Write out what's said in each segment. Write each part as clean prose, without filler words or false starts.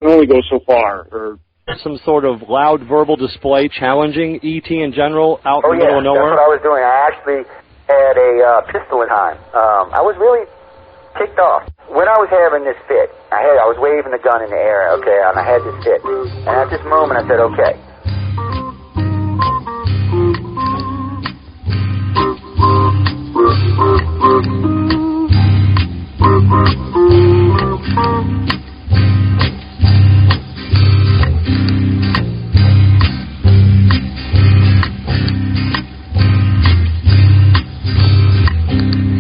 can only go so far. Or some sort of loud verbal display challenging ET in general out in the middle of nowhere? That's what I was doing. I actually had a pistol in time. I was really kicked off. When I was having this fit, I was waving the gun in the air, okay, and I had this fit. And at this moment, I said, okay.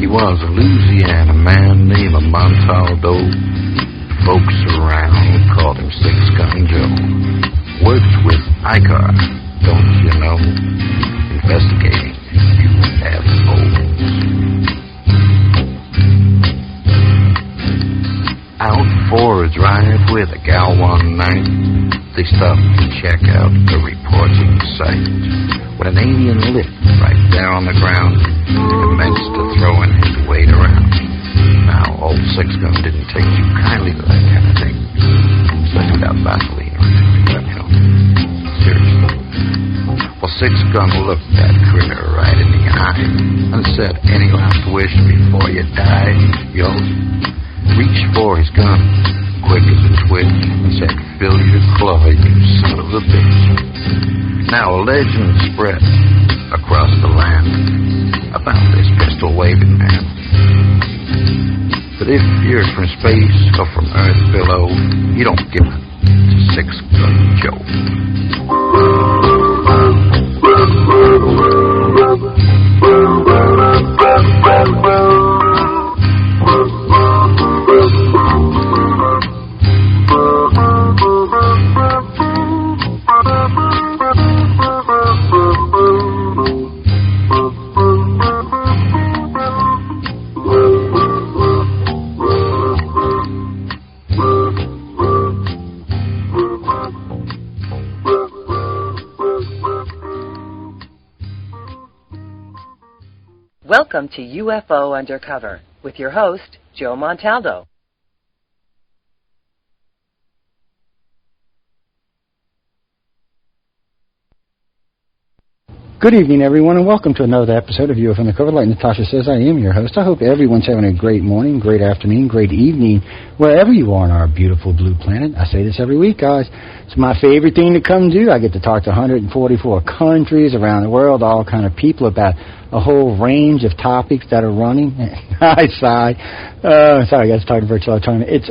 He was a Louisiana man named Montaldo. Folks around called him Six Gun Joe. Worked with Icar, don't you know? Investigating UFOs. Out for a drive with a gal one night, they stopped to check out the reporting site. When an alien lit right there on the ground, he commenced to throwing his weight around. Now, old Six Gun didn't take too kindly to that kind of thing, especially without Vaseline or anything, you know. Seriously. Well, Six Gun looked that critter right in the eye and said, "Any last wish before you die?" Yo, reached for his gun, quick as a twitch, and said, "Fill your claw, you son of a bitch." Now a legend spread across the land about this pistol-waving man. But if you're from space or from Earth below, you don't give it to Six Gun Joe. Welcome to UFO Undercover with your host, Joe Montaldo. Good evening, everyone, and welcome to another episode of UFO Undercover. Like Natasha says, I am your host. I hope everyone's having a great morning, great afternoon, great evening, wherever you are on our beautiful blue planet. I say this every week, guys. It's my favorite thing to come do. I get to talk to 144 countries around the world, all kind of people about a whole range of topics that are running. I sigh. Sorry, guys, talking virtual autonomy. It's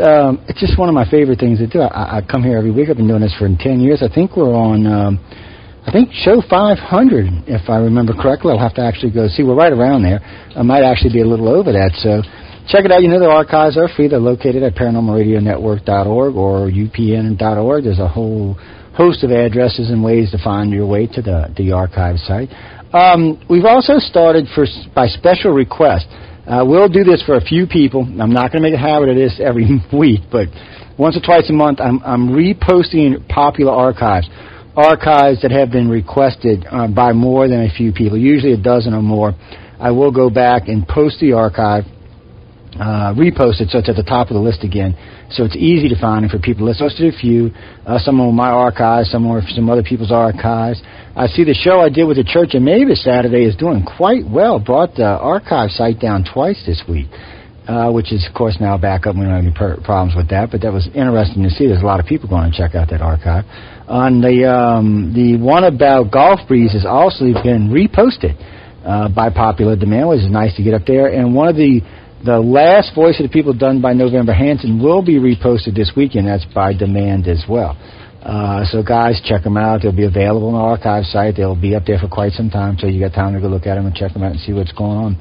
just one of my favorite things to do. I come here every week. I've been doing this for 10 years. I think we're on... show 500, if I remember correctly. I'll have to actually go see. We're right around there. I might actually be a little over that. So check it out. You know, the archives are free. They're located at paranormalradionetwork.org or upn.org. There's a whole host of addresses and ways to find your way to the archive site. We've also started by special request. We'll do this for a few people. I'm not going to make a habit of this every week, but once or twice a month, I'm reposting popular archives that have been requested by more than a few people, usually a dozen or more. I will go back and post the archive, repost it so it's at the top of the list again, so it's easy to find and for people to listen. I posted a few, some of my archives, some are some other people's archives. I see the show I did with the Church of Mavis Saturday is doing quite well. Brought the archive site down twice this week, which is, of course, now back up. We don't have any problems with that, but that was interesting to see. There's a lot of people going to check out that archive. On the one about Golf Breeze has also been reposted by popular demand, which is nice to get up there. And one of the last Voice of the People done by November Hansen will be reposted this weekend. That's by demand as well. So, guys, check them out. They'll be available on the archive site. They'll be up there for quite some time, so you got time to go look at them and check them out and see what's going on.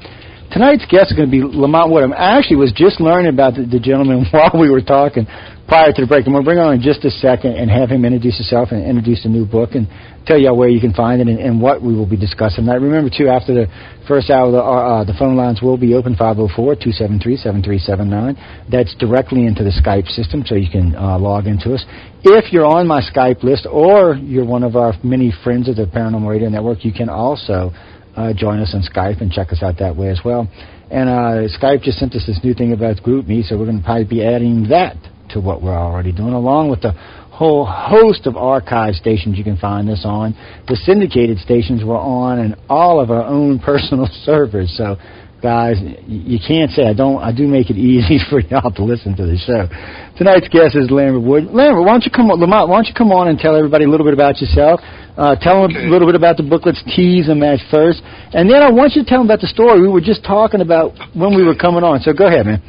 Tonight's guest is going to be Lamont Woodham. I actually was just learning about the gentleman while we were talking prior to the break. And we'll bring on in just a second and have him introduce himself and introduce the new book and tell you where you can find it and what we will be discussing tonight. Remember, too, after the first hour, the phone lines will be open, 504-273-7379. That's directly into the Skype system, so you can log into us. If you're on my Skype list or you're one of our many friends of the Paranormal Radio Network, you can also join us on Skype and check us out that way as well. And Skype just sent us this new thing about GroupMe, so we're going to probably be adding that to what we're already doing, along with the whole host of archive stations you can find this on, the syndicated stations we're on, and all of our own personal servers. So, guys, you can't say I do make it easy for y'all to listen to the show. Tonight's guest is Lambert Wood. Lambert, why don't you come on, Lamont, why don't you come on and tell everybody a little bit about yourself? Tell them a little bit about the booklets, tease them at first. And then I want you to tell them about the story we were just talking about when we were coming on. So go ahead, man.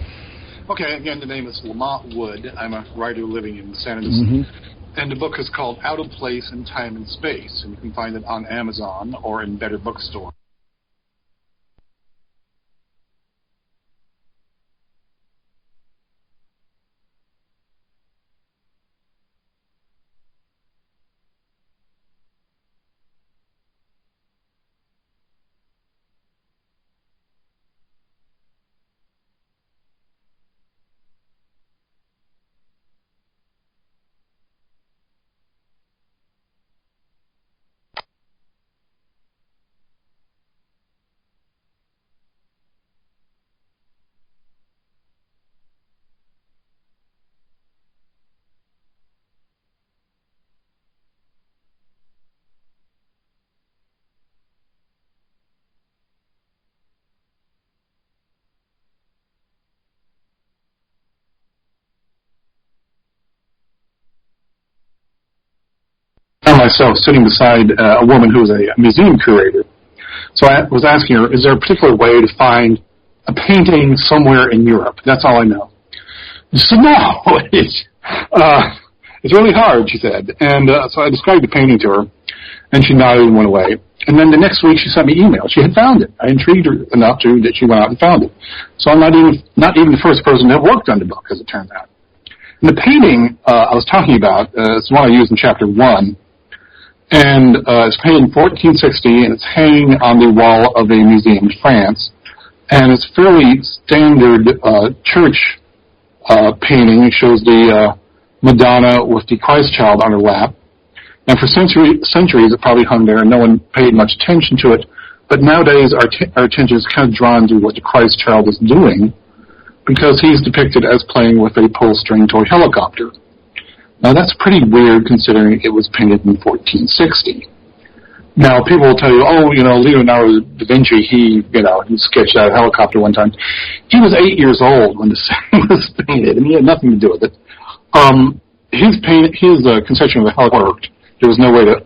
Okay, again, the name is Lamont Wood. I'm a writer living in San Francisco. And the book is called Out of Place in Time and Space. And you can find it on Amazon or in better bookstores. Myself sitting beside a woman who was a museum curator. So I was asking her, is there a particular way to find a painting somewhere in Europe? That's all I know. She said, no, it's really hard, she said. And so I described the painting to her, and she nodded and went away. And then the next week she sent me email. She had found it. I intrigued her enough that she went out and found it. So I'm not even the first person to have worked on the book, as it turns out. And the painting I was talking about is one I used in Chapter 1. And it's painted in 1460, and it's hanging on the wall of a museum in France. And it's fairly standard church painting. It shows the Madonna with the Christ child on her lap. And for centuries, it probably hung there, and no one paid much attention to it. But nowadays, our attention is kind of drawn to what the Christ child is doing, because he's depicted as playing with a pull-string toy helicopter. Now, that's pretty weird considering it was painted in 1460. Now, people will tell you, Leonardo da Vinci, he sketched out a helicopter one time. He was 8 years old when the thing was painted, and he had nothing to do with it. His conception of the helicopter worked. There was no way it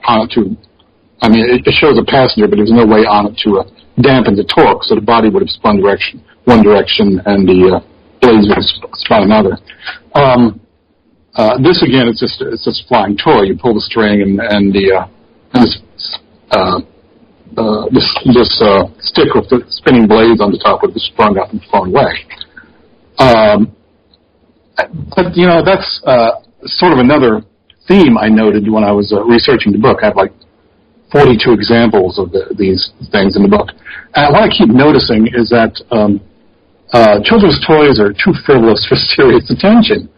shows a passenger, but there was no way on it to dampen the torque, so the body would have spun one direction, and the blades would have spun another. This again, it's just a flying toy. You pull the string, and this stick with the spinning blades on the top would be sprung up and flown away. But that's sort of another theme I noted when I was researching the book. I have like 42 examples of these things in the book. And what I keep noticing is that children's toys are too frivolous for serious attention.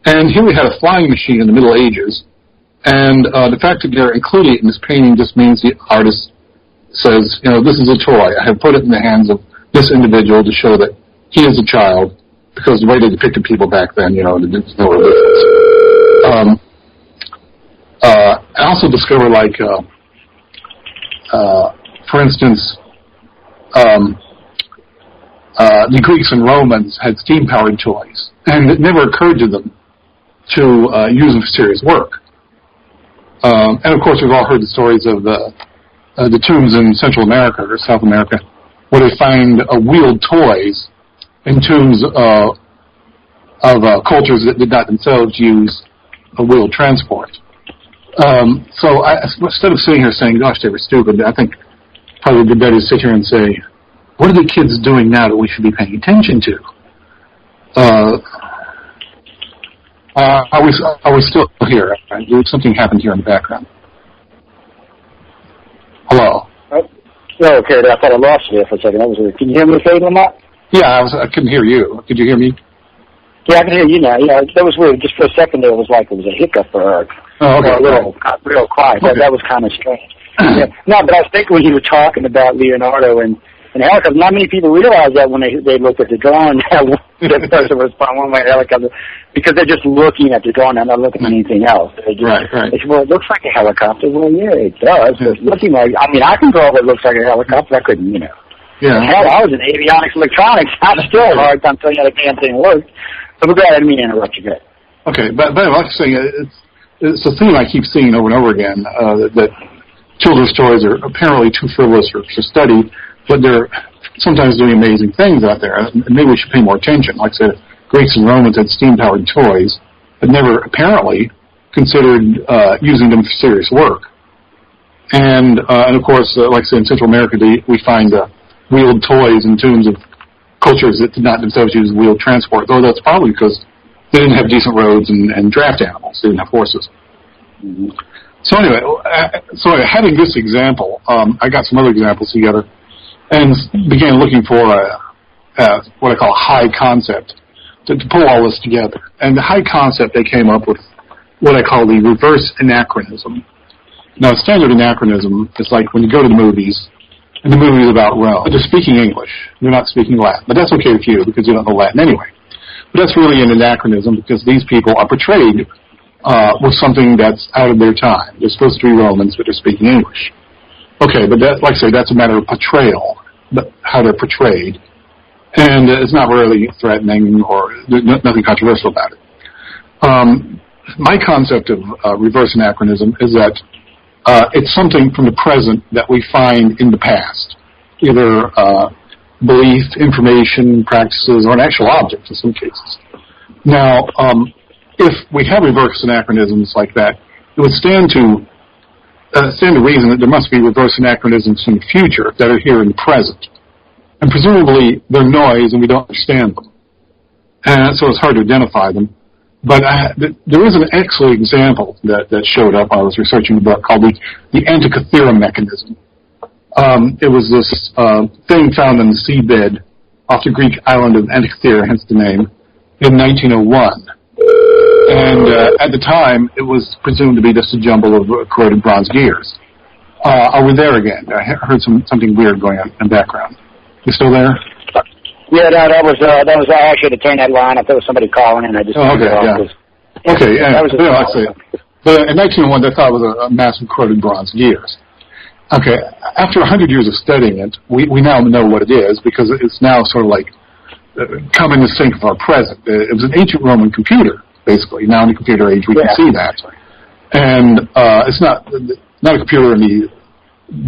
And here we had a flying machine in the Middle Ages, and the fact that they're including it in this painting just means the artist says, this is a toy. I have put it in the hands of this individual to show that he is a child, because the way they depicted people back then, there's no difference. I also discovered, for instance, the Greeks and Romans had steam-powered toys, and it never occurred to them to use them for serious work. And of course, we've all heard the stories of the tombs in Central America or South America, where they find wheeled toys in tombs of cultures that did not themselves use a wheeled transport. So instead of sitting here saying, gosh, they were stupid, I think probably would be better to sit here and say, what are the kids doing now that we should be paying attention to? Are we still here? Something happened here in the background. Hello? Oh, okay, I thought I lost you there for a second. Can you hear me okay, Lamont? Yeah, I couldn't hear you. Could you hear me? Yeah, I can hear you now. Yeah, that was weird. Just for a second there, it was like it was a hiccup or a real quiet. Okay. That was kind of strange. Yeah. No, but I was thinking when you were talking about Leonardo and in a helicopter. Not many people realize that when they look at the drawing, that person was on one way helicopter, because they're just looking at the drawing and not looking at anything else. They say, well, it looks like a helicopter. Well, yeah, it does. But it's looking like, I mean, I can draw what looks like a helicopter. I couldn't, you know. Yeah. Hell, I was in avionics electronics. I still have a hard time telling you how the damn thing works. So we're glad I didn't mean to interrupt you. Good. Okay, but like I was saying, it's a theme I keep seeing over and over again, that children's stories are apparently too frivolous for study, but they're sometimes doing amazing things out there, and maybe we should pay more attention. Like I said, Greeks and Romans had steam-powered toys, but never apparently considered using them for serious work. And of course, like I said, in Central America, we find wheeled toys in tombs of cultures that did not themselves use wheeled transport, though that's probably because they didn't have decent roads and draft animals. They didn't have horses. Mm-hmm. So anyway, having this example, I got some other examples together and began looking for what I call a high concept to pull all this together. And the high concept, they came up with what I call the reverse anachronism. Now, a standard anachronism is like when you go to the movies, and the movie is about Rome. They're speaking English. They're not speaking Latin. But that's okay with you because you don't know Latin anyway. But that's really an anachronism because these people are portrayed with something that's out of their time. They're supposed to be Romans, but they're speaking English. Okay, but that, like I say, that's a matter of portrayal, but how they're portrayed. And it's not really threatening or nothing controversial about it. My concept of reverse anachronism is that it's something from the present that we find in the past, either belief, information, practices, or an actual object in some cases. Now, if we have reverse anachronisms like that, it would stand to reason that there must be reverse anachronisms in the future that are here in the present. And presumably they're noise and we don't understand them. And so it's hard to identify them. But there is an excellent example that showed up while I was researching the book called the Antikythera mechanism. It was this thing found in the seabed off the Greek island of Antikythera, hence the name, in 1901. And at the time, it was presumed to be just a jumble of corroded bronze gears. Are we there again? I heard something weird going on in the background. You still there? Yeah, no, that was I actually had to turn that line up. There was somebody calling, and I just okay, yeah. Okay, yeah. But in 1901, they thought it was a mass of corroded bronze gears. Okay, after 100 years of studying it, we now know what it is because it's now sort of like coming to sync with our present. It was an ancient Roman computer, basically. Now in the computer age, we can see that. And it's not a computer in the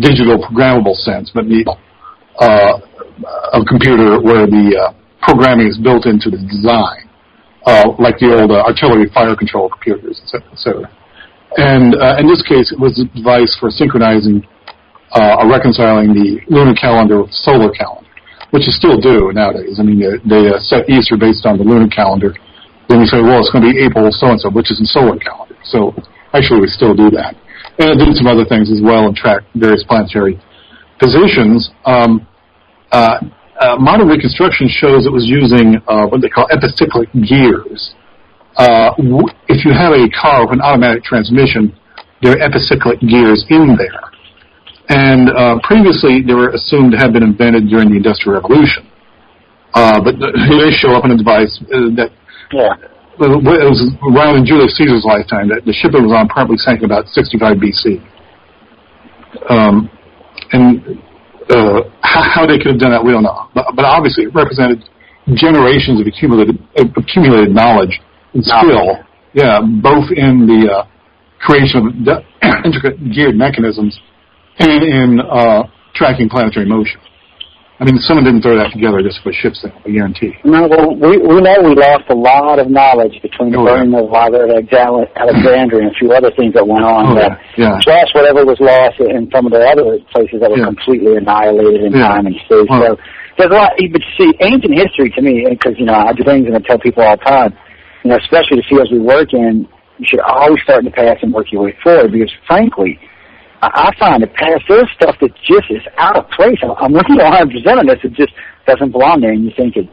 digital programmable sense, but the a computer where the programming is built into the design, like the old artillery fire control computers, etc. And in this case, it was a device for synchronizing or reconciling the lunar calendar with the solar calendar, which is still due nowadays. I mean, they set Easter based on the lunar calendar. Then you say, well, it's going to be April so-and-so, which is in solar calendar. So actually, we still do that. And it did some other things as well and track various planetary positions. Modern reconstruction shows it was using what they call epicyclic gears. If you have a car with an automatic transmission, there are epicyclic gears in there. And previously, they were assumed to have been invented during the Industrial Revolution. But here they show up in a device that it was around in Julius Caesar's lifetime. That the ship it was on probably sank about 65 BC. How they could have done that, we don't know. But obviously, it represented generations of accumulated knowledge and skill. Yeah, both in the creation of intricate geared mechanisms and in tracking planetary motion. I mean, someone didn't throw that together just for ship sail, I guarantee. No, well, we know we lost a lot of knowledge between the burning of Alexandria and a few other things that went on. Plus whatever was lost in some of the other places that were completely annihilated in time and space. So there's a lot. But you see, ancient history to me, because, I do things and I tell people all the time, especially the fields we work in, you should always start in the past and work your way forward because, frankly, I find the past, there's stuff that just is out of place. I'm with you 100% on this. It just doesn't belong there, and you think it.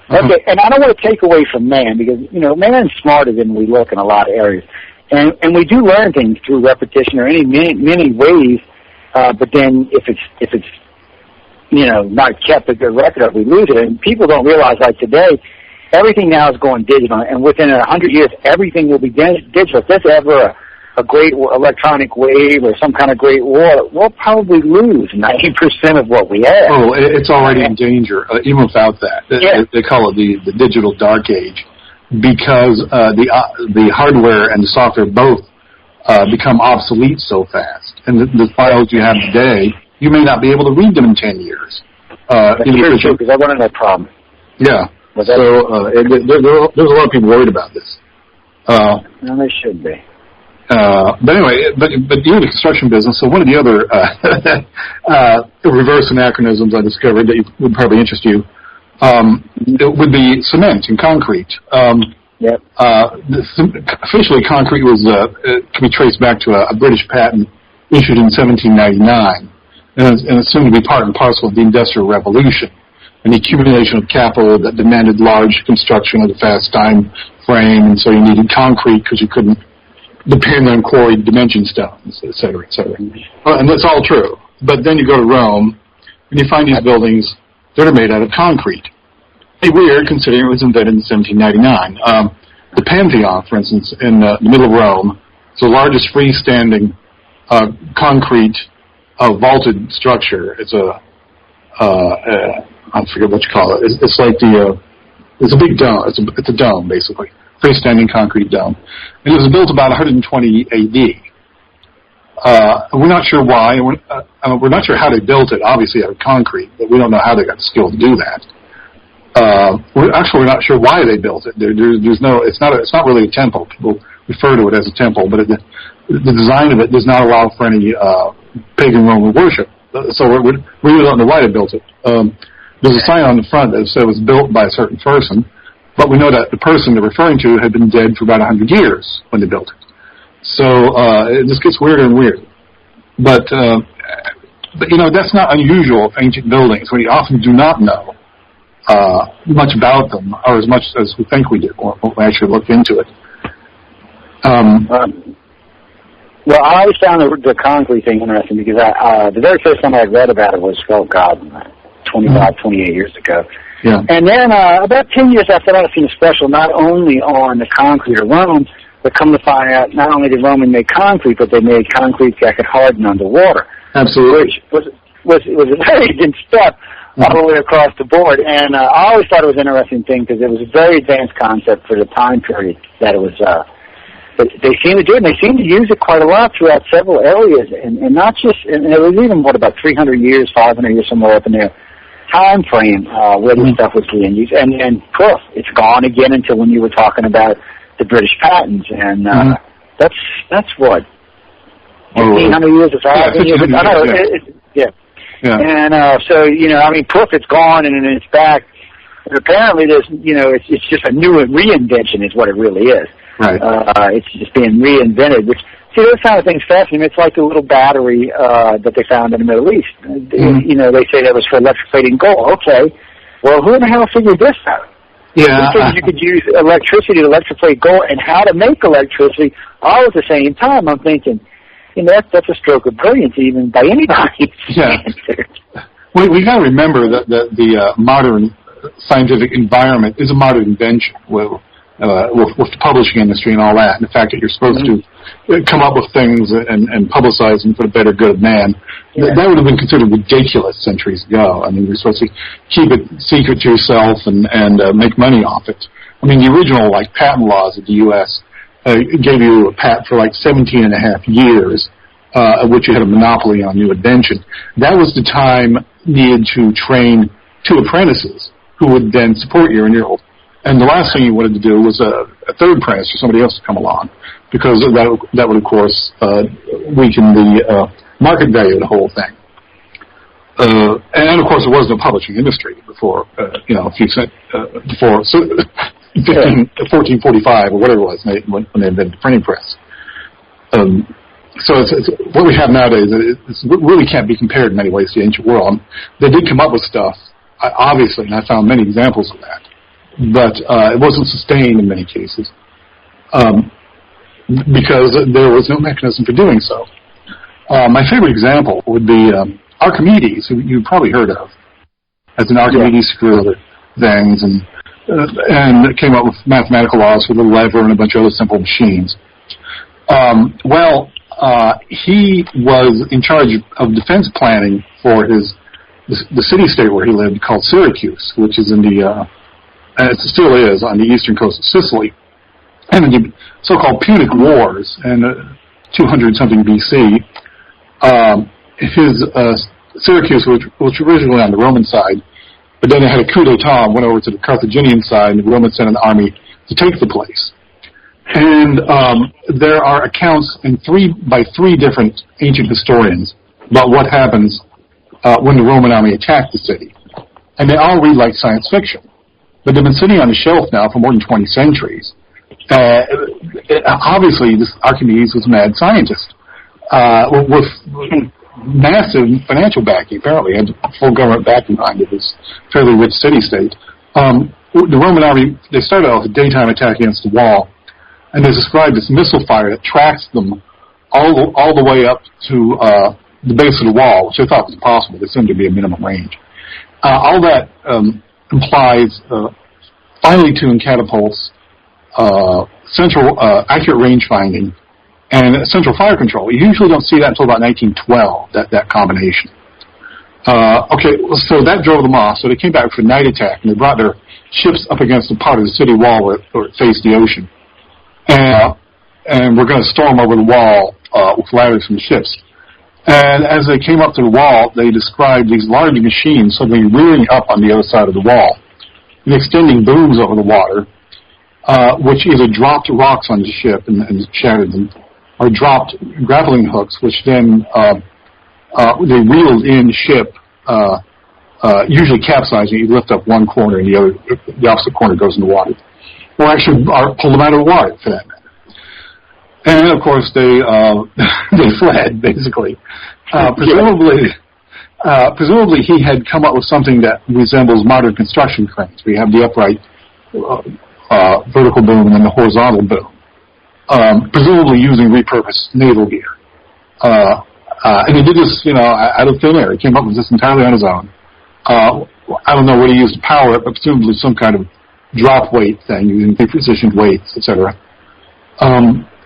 Okay, and I don't want to take away from man because, man's smarter than we look in a lot of areas. And we do learn things through repetition or many ways, but then if it's not kept a good record of, we lose it. And people don't realize, like today, everything now is going digital, and within 100 years, everything will be digital. If there's ever a great electronic wave or some kind of great war, we'll probably lose 90% of what we have. Oh, it's already in danger, even without that. They call it the digital dark age, because the hardware and the software both become obsolete so fast. And the files you have today, you may not be able to read them in 10 years. That's true, because I run into that problem. Yeah. So there's a lot of people worried about this. Well, they should be. But anyway, but you're in the construction business, so one of the other reverse anachronisms I discovered that would probably interest you would be cement and concrete. Yep. Officially, concrete can be traced back to a British patent issued in 1799, and it's assumed to be part and parcel of the Industrial Revolution, and the accumulation of capital that demanded large construction of a fast time frame, and so you needed concrete because you couldn't depend on quarried dimension stones, et cetera, et cetera. And that's all true. But then you go to Rome, and you find these buildings that are made out of concrete. It's weird, considering it was invented in 1799. The Pantheon, for instance, in the middle of Rome, is the largest freestanding concrete vaulted structure. It's I forget what you call it. It's like it's a big dome. It's a dome, basically. Freestanding concrete dome. And it was built about 120 AD. We're not sure why. We're not sure how they built it, obviously out of concrete, but we don't know how they got the skill to do that. We're not sure why they built it. It's not really a temple. People refer to it as a temple, but the design of it does not allow for any pagan Roman worship. So we really don't know why they built it. There's a sign on the front that said it was built by a certain person, but we know that the person they're referring to had been dead for about 100 years when they built it. So it just gets weirder and weirder. But that's not unusual of ancient buildings. We often do not know much about them, or as much as we think we do, or when we actually look into it. Well, I always found the concrete thing interesting because the very first time I read about it was, 28 years ago. Yeah. And then about 10 years after that, I seen a special not only on the concrete of Rome, but come to find out not only did Roman make concrete, but they made concrete that could harden underwater. Absolutely. Which was a very good step all the way across the board. And I always thought it was an interesting thing because it was a very advanced concept for the time period that it was. But they seem to do it, and they seem to use it quite a lot throughout several areas, and not just. And it was even about 300 years, 500 years, somewhere up in there. Time frame where this stuff was being used, and poof, it's gone again until when you were talking about the British patents, and that's what 1,500 years or 500 years. Yeah. And so poof, it's gone and it's back. But apparently, there's it's just a new reinvention is what it really is. Right. It's just being reinvented, which. See, those kind of things fascinating. It's like a little battery that they found in the Middle East. They say that was for electroplating gold. Okay. Well, who in the hell figured this out? Yeah. You could use electricity to electroplate gold and how to make electricity all at the same time. I'm thinking, that's a stroke of brilliance even by anybody. Yeah. We got to remember that the modern scientific environment is a modern invention. With the publishing industry and all that, and the fact that you're supposed to come up with things and publicize them for the better good of man, that would have been considered ridiculous centuries ago. I mean, you're supposed to keep it secret to yourself and make money off it. I mean, the original patent laws of the U.S. Gave you a patent for 17 and a half years, of which you had a monopoly on new invention. That was the time needed to train 2 apprentices who would then support you in your whole. And the last thing you wanted to do was a third apprentice for somebody else to come along, because that would, of course, weaken the market value of the whole thing. And of course, there was no publishing industry before, before 1445 or whatever it was when they invented the printing press. So it's what we have nowadays. It really can't be compared in many ways to the ancient world. They did come up with stuff, obviously, and I found many examples of that. But it wasn't sustained in many cases because there was no mechanism for doing so. My favorite example would be Archimedes, who you've probably heard of. as an Archimedes screw other things, and came up with mathematical laws for the lever and a bunch of other simple machines. He was in charge of defense planning for the city-state where he lived, called Syracuse, which is in the, it still is, on the eastern coast of Sicily. And in the so-called Punic Wars, and 200-something BC, Syracuse was originally on the Roman side, but then they had a coup d'etat and went over to the Carthaginian side, and the Romans sent an army to take the place. And there are accounts by three different ancient historians about what happens when the Roman army attacked the city. And they all read like science fiction. But they've been sitting on the shelf now for more than 20 centuries. Obviously, this Archimedes was a mad scientist with massive financial backing. Apparently, had full government backing behind it. This fairly rich city-state. The Roman army, they started off a daytime attack against the wall, and they described this missile fire that tracks them all the way up to the base of the wall, which I thought was impossible. There seemed to be a minimum range. All that implies finely tuned catapults, central accurate range finding, and central fire control. You usually don't see that until about 1912, that combination. So that drove them off. So they came back for a night attack, and they brought their ships up against the part of the city wall where it faced the ocean. And we're going to storm over the wall with ladders from the ships. And as they came up to the wall, they described these large machines suddenly rearing up on the other side of the wall and extending booms over the water, which either dropped rocks on the ship and shattered them, or dropped grappling hooks, which then they reeled in the ship, usually capsizing. You lift up one corner and the opposite corner goes in the water. Or actually pull them out of the water, for that matter. And, of course, they fled, basically. Presumably he had come up with something that resembles modern construction cranes. We have the upright vertical boom and then the horizontal boom. Presumably using repurposed naval gear. And he did this, out of thin air. He came up with this entirely on his own. I don't know what he used to power it, but presumably some kind of drop weight thing, using pre-positioned weights, etc.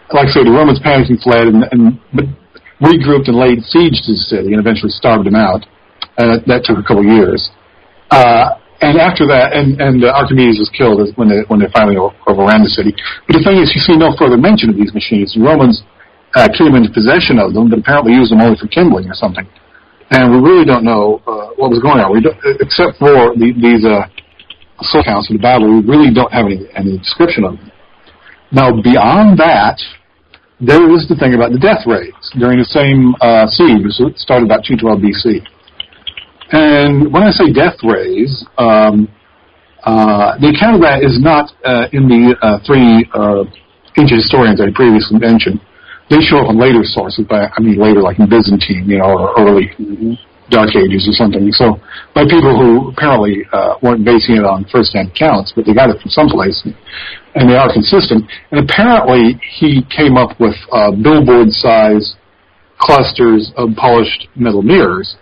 Like I say, the Romans panicked and fled, but regrouped and laid siege to the city and eventually starved them out. That took a couple of years. And after that, Archimedes was killed when they finally overran the city. But the thing is, you see no further mention of these machines. The Romans came into possession of them, but apparently used them only for kindling or something. And we really don't know what was going on. Except for these soul accounts of the battle, we really don't have any description of them. Now, beyond that, there is the thing about the death raids during the same siege. It started about 212 BC. And when I say death rays, the account of that is not in the three ancient historians I previously mentioned. They show up in later sources, later like in Byzantine, or early Dark Ages or something. So by people who apparently weren't basing it on first-hand accounts, but they got it from someplace, and they are consistent. And apparently he came up with billboard-size clusters of polished metal mirrors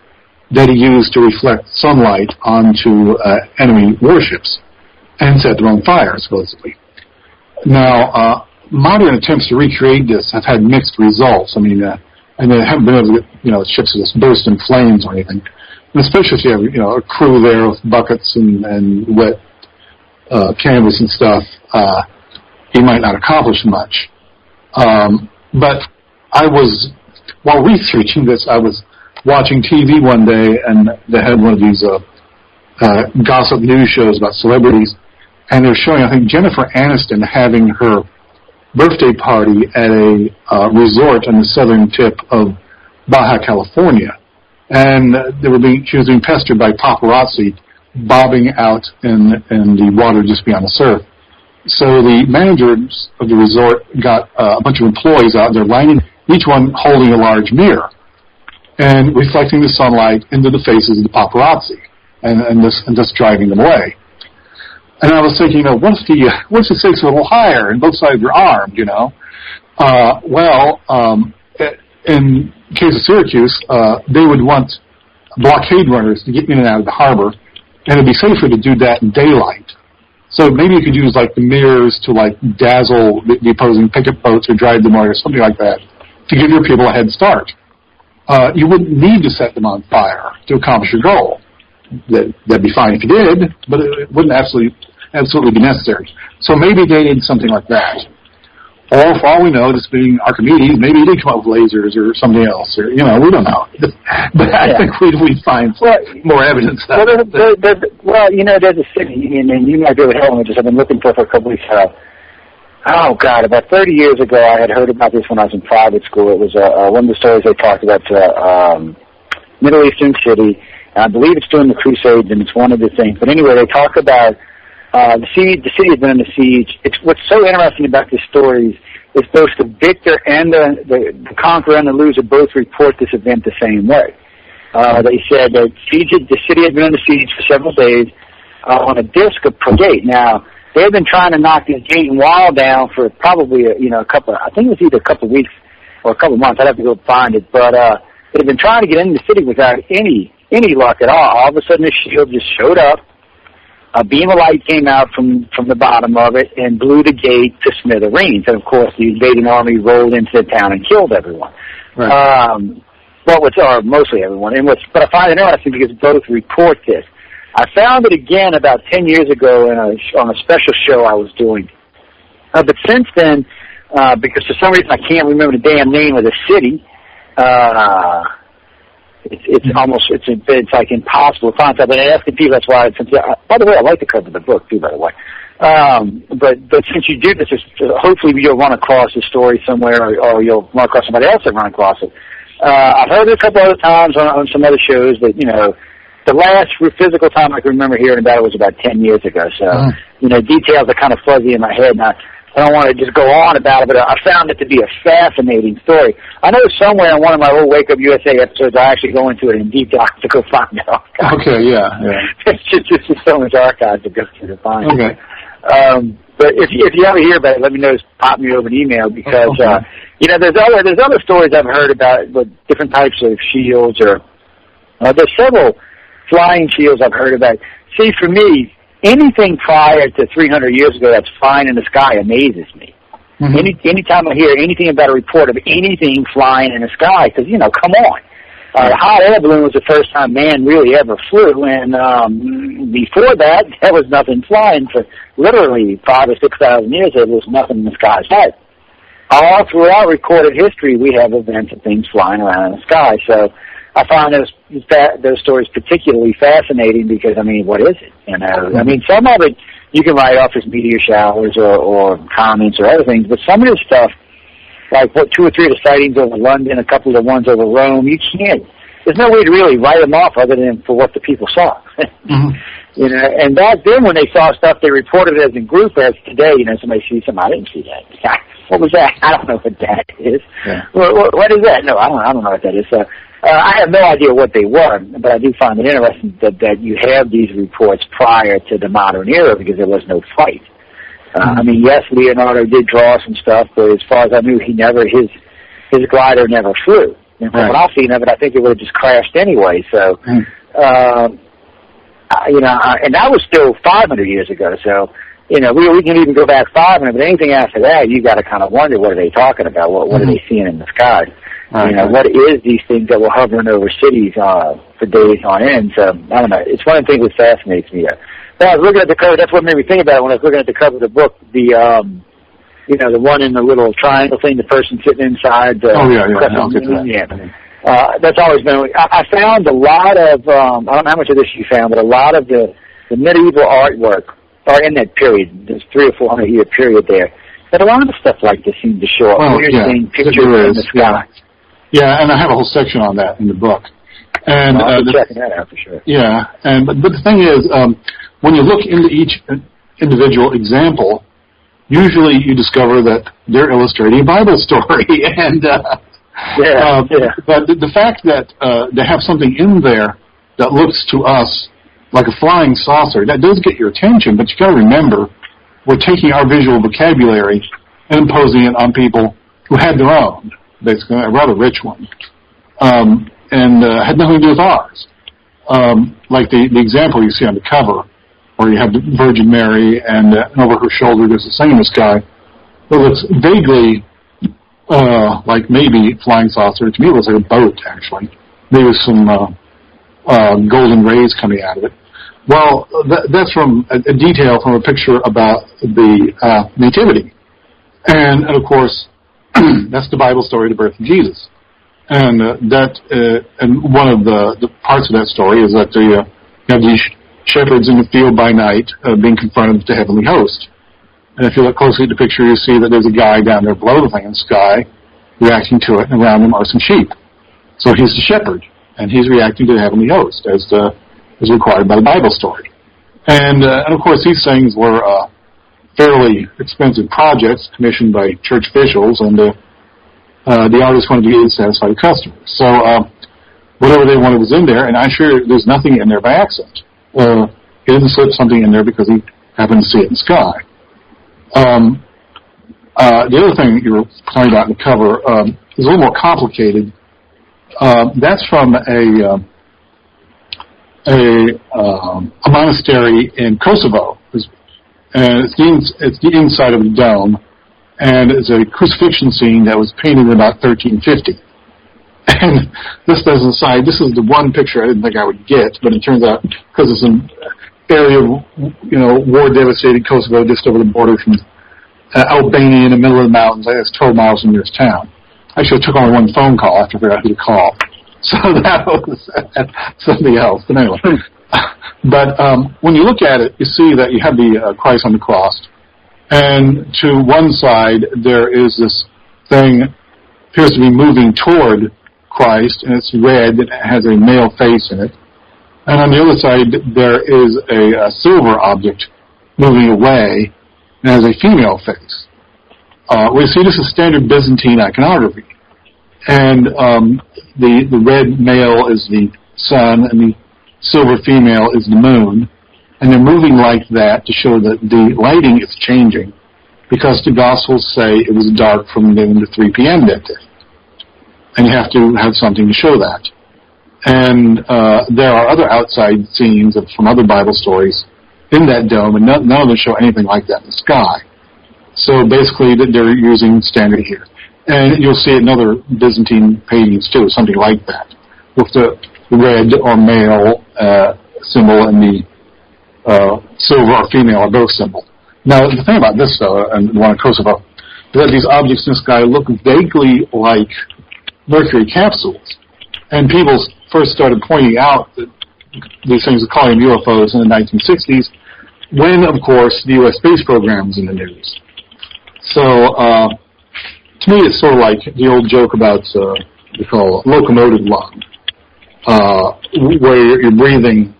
that he used to reflect sunlight onto enemy warships and set their own fire, supposedly. Now, modern attempts to recreate this have had mixed results. And they haven't been able to get, ships that just burst in flames or anything. And especially if you have, a crew there with buckets and wet canvas and stuff, you might not accomplish much. But while researching this, I was watching TV one day, and they had one of these gossip news shows about celebrities, and they're showing, I think, Jennifer Aniston having her birthday party at a resort on the southern tip of Baja California, and she was being pestered by paparazzi bobbing out in the water just beyond the surf. So the managers of the resort got a bunch of employees out there lining, each one holding a large mirror and reflecting the sunlight into the faces of the paparazzi and thus driving them away. And I was thinking, what if the stakes were a little higher and both sides were armed, in case of Syracuse, they would want blockade runners to get in and out of the harbor and it'd be safer to do that in daylight. So maybe you could use like the mirrors to like dazzle the opposing picket boats or drive them away or something like that to give your people a head start. You wouldn't need to set them on fire to accomplish your goal. That'd be fine if you did, but it wouldn't absolutely be necessary. So maybe they need something like that. Or for all we know, this being Archimedes, maybe he did come up with lasers or something else, or, we don't know. But I think we'd find more evidence. Well, there's a city, and you might be able to help me with this. I've been looking for a couple weeks. About 30 years ago, I had heard about this when I was in private school. It was one of the stories they talked about. Middle Eastern city, and I believe it's during the Crusades, and it's one of the things. But anyway, they talk about the city has been under siege. What's so interesting about this story is both the victor and the conqueror and the loser both report this event the same way. They said that the city had been under siege for several days on a disc of gate. Now, they had been trying to knock this gate and wall down for probably I think it was either a couple of weeks or a couple of months. I'd have to go find it. But they had been trying to get into the city without any luck at all. All of a sudden, the shield just showed up. A beam of light came out from the bottom of it and blew the gate to smithereens. And, of course, the invading army rolled into the town and killed everyone. Right. Mostly everyone. But I find it interesting because both report this. I found it again about 10 years ago on a special show I was doing. But since then, because for some reason I can't remember the damn name of the city, it's like impossible to find. I've been asking people. That's why. By the way, I like the cover of the book too. By the way, but since you do this, hopefully you'll run across the story somewhere, or you'll run across somebody else that run across it. I've heard it a couple other times on some other shows, but the last physical time I can remember hearing about it was about 10 years ago. So details are kind of fuzzy in my head, and I don't want to just go on about it, but I found it to be a fascinating story. I know somewhere in one of my old Wake Up USA episodes, I actually go into it in deep dive to go find it. Okay, yeah. It's just so much archive to go through to find. Okay. But if you ever hear about it, let me know. Just pop me over an email because there's other stories I've heard about with different types of shields, or there's several flying shields I've heard about. See, for me, anything prior to 300 years ago that's flying in the sky amazes me. Mm-hmm. Anytime I hear anything about a report of anything flying in the sky, because, come on. The hot air balloon was the first time man really ever flew, and before that, there was nothing flying for literally 5,000 or 6,000 years. There was nothing in the sky. All throughout recorded history, we have events of things flying around in the sky. So I find those stories particularly fascinating because, what is it? Some of it you can write off as meteor showers or comments or other things, but some of this stuff, like 2 or 3 of the sightings over London, a couple of the ones over Rome, you can't. There's no way to really write them off other than for what the people saw. Mm-hmm. And back then when they saw stuff, they reported it as in group. As today, somebody sees something, I didn't see that. What was that? I don't know what that is. Yeah. What is that? No, I don't know what that is. I have no idea what they were, but I do find it interesting that you have these reports prior to the modern era because there was no flight. Yes, Leonardo did draw some stuff, but as far as I knew, his glider never flew. And from what I've seen of it, I think it would have just crashed anyway. So, and that was still 500 years ago. So, we can even go back 500, but anything after that, you got to kind of wonder, what are they talking about? What are they seeing in the sky? What is these things that were hovering over cities for days on end? So, I don't know. It's one of the things that fascinates me. When I was looking at the cover, that's what made me think about it when I was looking at the cover of the book, the one in the little triangle thing, the person sitting inside. That's always been, I found a lot of, I don't know how much of this you found, but a lot of the medieval artwork, or in that period, this 300 or 400 year period there, that a lot of the stuff like this seemed to show up. You're seeing pictures in the sky. Yeah, and I have a whole section on that in the book. And I'll be checking that out for sure. Yeah, but the thing is, when you look into each individual example, usually you discover that they're illustrating a Bible story. And but the fact that they have something in there that looks to us like a flying saucer, that does get your attention, but you got to remember, we're taking our visual vocabulary and imposing it on people who had their own, basically, a rather rich one, and had nothing to do with ours. like the example you see on the cover, where you have the Virgin Mary and over her shoulder there's a singing sky. It looks vaguely like maybe flying saucer. To me, it looks like a boat, actually. Maybe with some golden rays coming out of it. Well, that's from a detail from a picture about the Nativity. And of course, that's the Bible story, the birth of Jesus. And and one of the parts of that story is that you have these shepherds in the field by night being confronted with the heavenly host. And if you look closely at the picture, you see that there's a guy down there below the thing in the sky reacting to it, and around him are some sheep. So he's the shepherd, and he's reacting to the heavenly host as required by the Bible story. And of course, these things were fairly expensive projects commissioned by church officials, and the artist wanted to get to satisfy the customers. So whatever they wanted was in there, and I'm sure there's nothing in there by accident. He didn't slip something in there because he happened to see it in the sky. The other thing you were talking about in the cover is a little more complicated. That's from a monastery in Kosovo, and it's the inside of the dome, and it's a crucifixion scene that was painted in about 1350. And this doesn't side. This is the one picture I didn't think I would get, but it turns out because it's an area of war-devastated Kosovo, just over the border from Albania, in the middle of the mountains. It's 12 miles from the nearest town. Actually, I took only one phone call after I figured out who to call. So that was something else. But anyway. But when you look at it, you see that you have the Christ on the cross. And to one side, there is this thing, appears to be moving toward Christ, and it's red, and it has a male face in it. And on the other side, there is a silver object moving away, and has a female face. We see this is standard Byzantine iconography. And the red male is the sun, and the silver female is the moon. And they're moving like that to show that the lighting is changing, because the Gospels say it was dark from noon to 3 p.m. that day. And you have to have something to show that. And there are other outside scenes from other Bible stories in that dome, and none of them show anything like that in the sky. So basically, they're using standard here. And you'll see it in other Byzantine paintings, too, something like that, with the red or male symbol and the silver or female or both symbol. Now, the thing about this, though, and the one in Kosovo, is that these objects in the sky look vaguely like Mercury capsules. And people first started pointing out that these things are calling them UFOs in the 1960s, when, of course, the U.S. space program was in the news. So, to me, it's sort of like the old joke about what we call locomotive lung, where you're breathing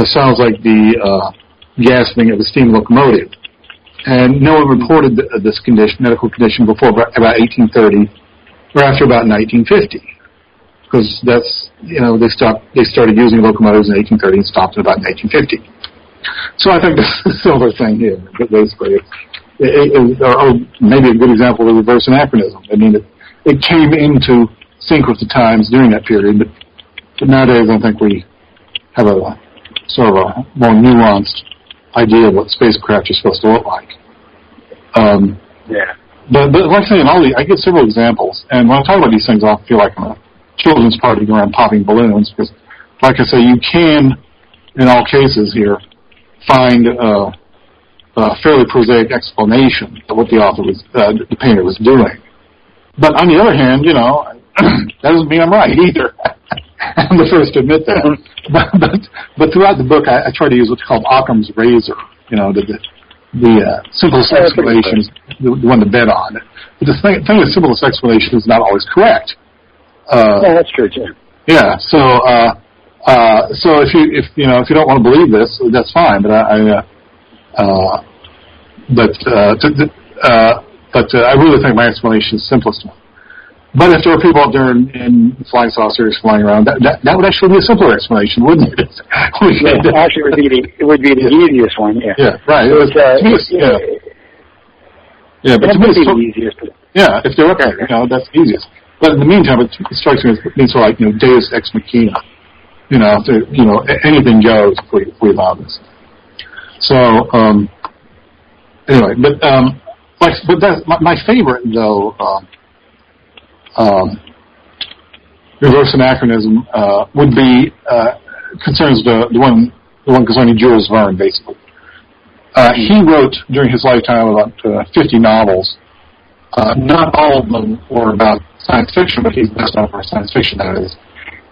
sounds like the gasping of a steam locomotive. And no one reported this medical condition before about 1830 or after about 1950. Because that's, they started using locomotives in 1830 and stopped in about 1950. So I think this is a similar thing here, but basically, or maybe a good example of reverse anachronism. I mean, it came into sync with the times during that period, but nowadays I think we have a sort of a more nuanced idea of what spacecraft are supposed to look like. Yeah. But like I say, I get several examples, and when I talk about these things, I feel like I'm a children's party going around popping balloons, because, like I say, you can, in all cases here, find a fairly prosaic explanation of what the author the painter was doing. But on the other hand, that doesn't mean I'm right either. I'm the first to admit that. But throughout the book, I try to use what's called Occam's razor. The simplest explanation is the one to bet on. But the thing, the simplest explanation is not always correct. Yeah, that's true too. Yeah. So if you don't want to believe this, that's fine. But I really think my explanation is the simplest one. But if there were people out there in flying saucers flying around, that would actually be a simpler explanation, wouldn't it? Actually, it would be the easiest one. Yeah. Yeah. Right. But to me, it's the easiest. Yeah. If they're up there, that's the easiest. But in the meantime, it strikes me as being sort of like Deus ex machina. anything goes if we allow this. So anyway, but that's my favorite though. Reverse anachronism would be concerns the one concerning Jules Verne, basically. He wrote during his lifetime about 50 novels. Not all of them were about science fiction, but he's best known for science fiction, that is.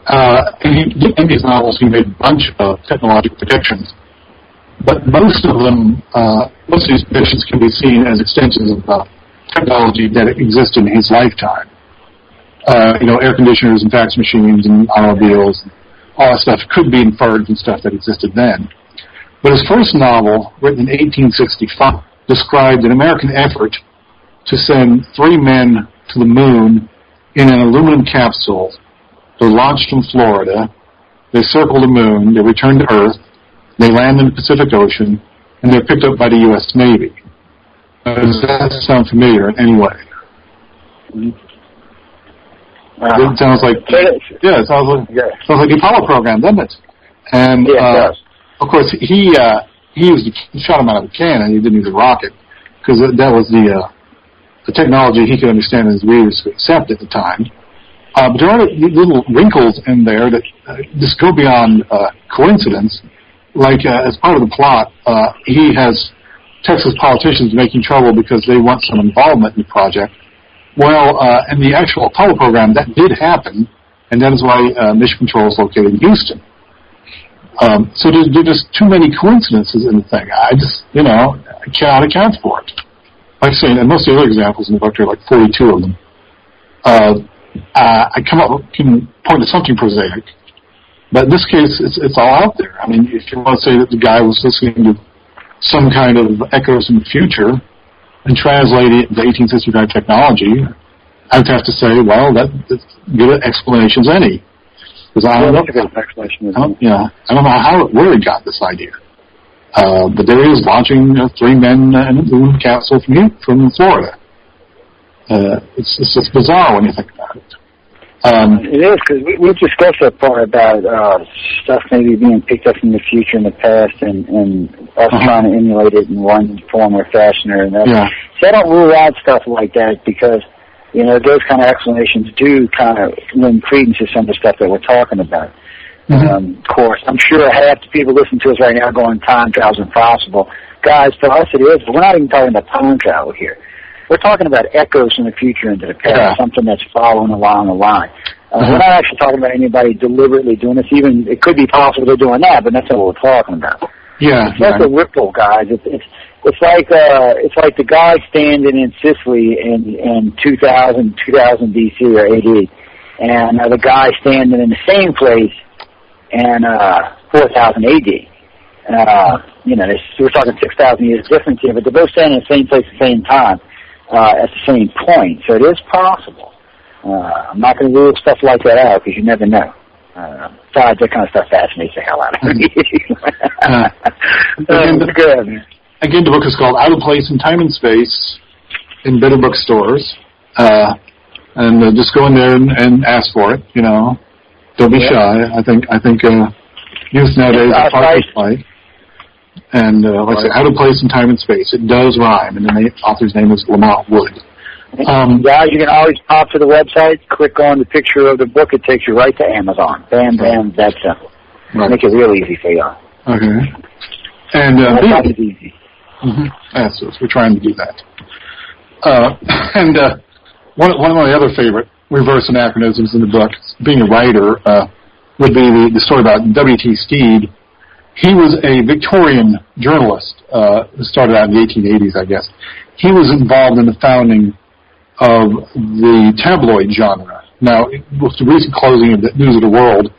And in these novels, he made a bunch of technological predictions. But most of these predictions can be seen as extensions of technology that existed in his lifetime. Air conditioners and fax machines and automobiles, and all that stuff could be inferred from stuff that existed then. But his first novel, written in 1865, described an American effort to send 3 men to the moon in an aluminum capsule. They're launched from Florida. They circle the moon. They return to Earth. They land in the Pacific Ocean, and they're picked up by the U.S. Navy. Does that sound familiar in any way? It sounds like it sounds like the Apollo program, doesn't it? And of course, he shot him out of a cannon. He didn't use a rocket because that was the technology he could understand and his readers could accept at the time. But there are little wrinkles in there that just go beyond coincidence. Like as part of the plot, he has Texas politicians making trouble because they want some involvement in the project. Well, in the actual Apollo program, that did happen, and that is why Mission Control is located in Houston. So there's just too many coincidences in the thing. I just, I cannot account for it. Like I say, and most of the other examples in the book, there are like 42 of them. I can point to something prosaic, but in this case, it's all out there. I mean, if you want to say that the guy was listening to some kind of echoes in the future and translate it into 1865 technology, I would have to say, well, that's good explanation as any. Because I don't know. I don't know where he got this idea. But there he is launching 3 men in a moon capsule from Florida. It's just bizarre when you think about it. It is, because we discussed that part about stuff maybe being picked up from the future and the past and us trying to emulate it in one form or fashion or another. Yeah. So I don't rule out stuff like that because, those kind of explanations do kind of lend credence to some of the stuff that we're talking about. Of course, I'm sure half the people listening to us right now going time travel's impossible. Guys, for us it is, but we're not even talking about time travel here. We're talking about echoes from the future into the past, something that's following along the line. We're not actually talking about anybody deliberately doing this. Even it could be possible they're doing that, but that's not what we're talking about. Yeah, it's like a ripple, guys. It's like the guy standing in Sicily in 2000 BC or AD, and the guy standing in the same place in 4000 AD. We're talking 6,000 years difference here, but they're both standing in the same place at the same time. At the same point, so it is possible. I'm not going to rule stuff like that out because you never know. Besides, that kind of stuff fascinates the hell out of me. Again, the book is called Out of Place in Time and Space in better bookstores, and just go in there and ask for it. Don't be shy. I think youth nowadays are hard to play. And like I said, Out of Place in Time and Space. It does rhyme, and the author's name is Lamont Wood. Guys, you can always pop to the website, click on the picture of the book. It takes you right to Amazon. Bam, bam, that's simple. Right. Make it real easy for you. Okay. And it's easy. So we're trying to do that. One of my other favorite reverse anachronisms in the book, being a writer, would be the story about W.T. Stead. He was a Victorian journalist, started out in the 1880s, I guess. He was involved in the founding of the tabloid genre. Now, with the recent closing of the News of the World,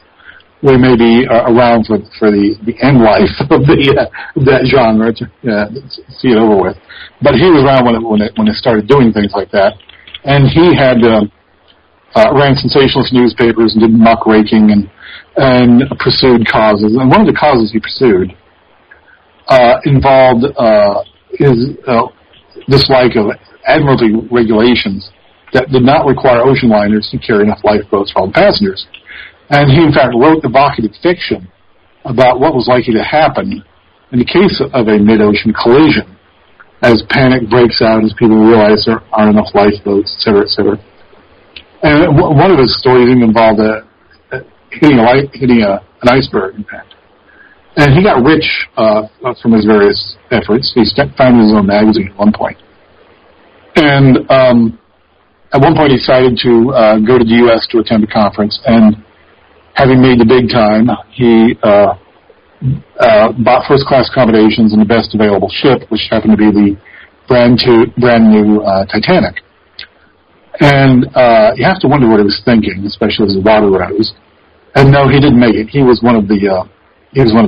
we may be around for the end life of that genre to see it over with. But he was around when it started doing things like that. And he had ran sensationalist newspapers and did muckraking and pursued causes. And one of the causes he pursued involved his dislike of admiralty regulations that did not require ocean liners to carry enough lifeboats for all the passengers. And he, in fact, wrote evocative fiction about what was likely to happen in the case of a mid-ocean collision, as panic breaks out, as people realize there aren't enough lifeboats, et cetera, et cetera. And one of his stories even involved hitting an iceberg, in fact. And he got rich from his various efforts. He founded his own magazine at one point. And at one point he decided to go to the U.S. to attend a conference, and having made the big time, he bought first-class accommodations in the best available ship, which happened to be the brand new Titanic. And you have to wonder what he was thinking, especially as the water rose. And no, he didn't make it. He was one of the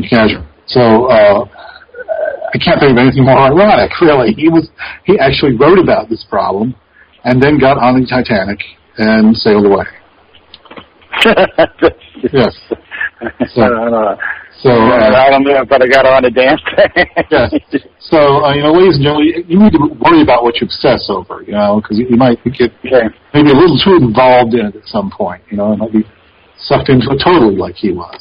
casualties. So I can't think of anything more ironic, really. He actually wrote about this problem, and then got on the Titanic and sailed away. Yes. So, I don't know if I got on the damn thing. Yes. So, ladies and gentlemen, you need to worry about what you obsess over, because you might get maybe a little too involved in it at some point. It might be sucked into it totally like he was.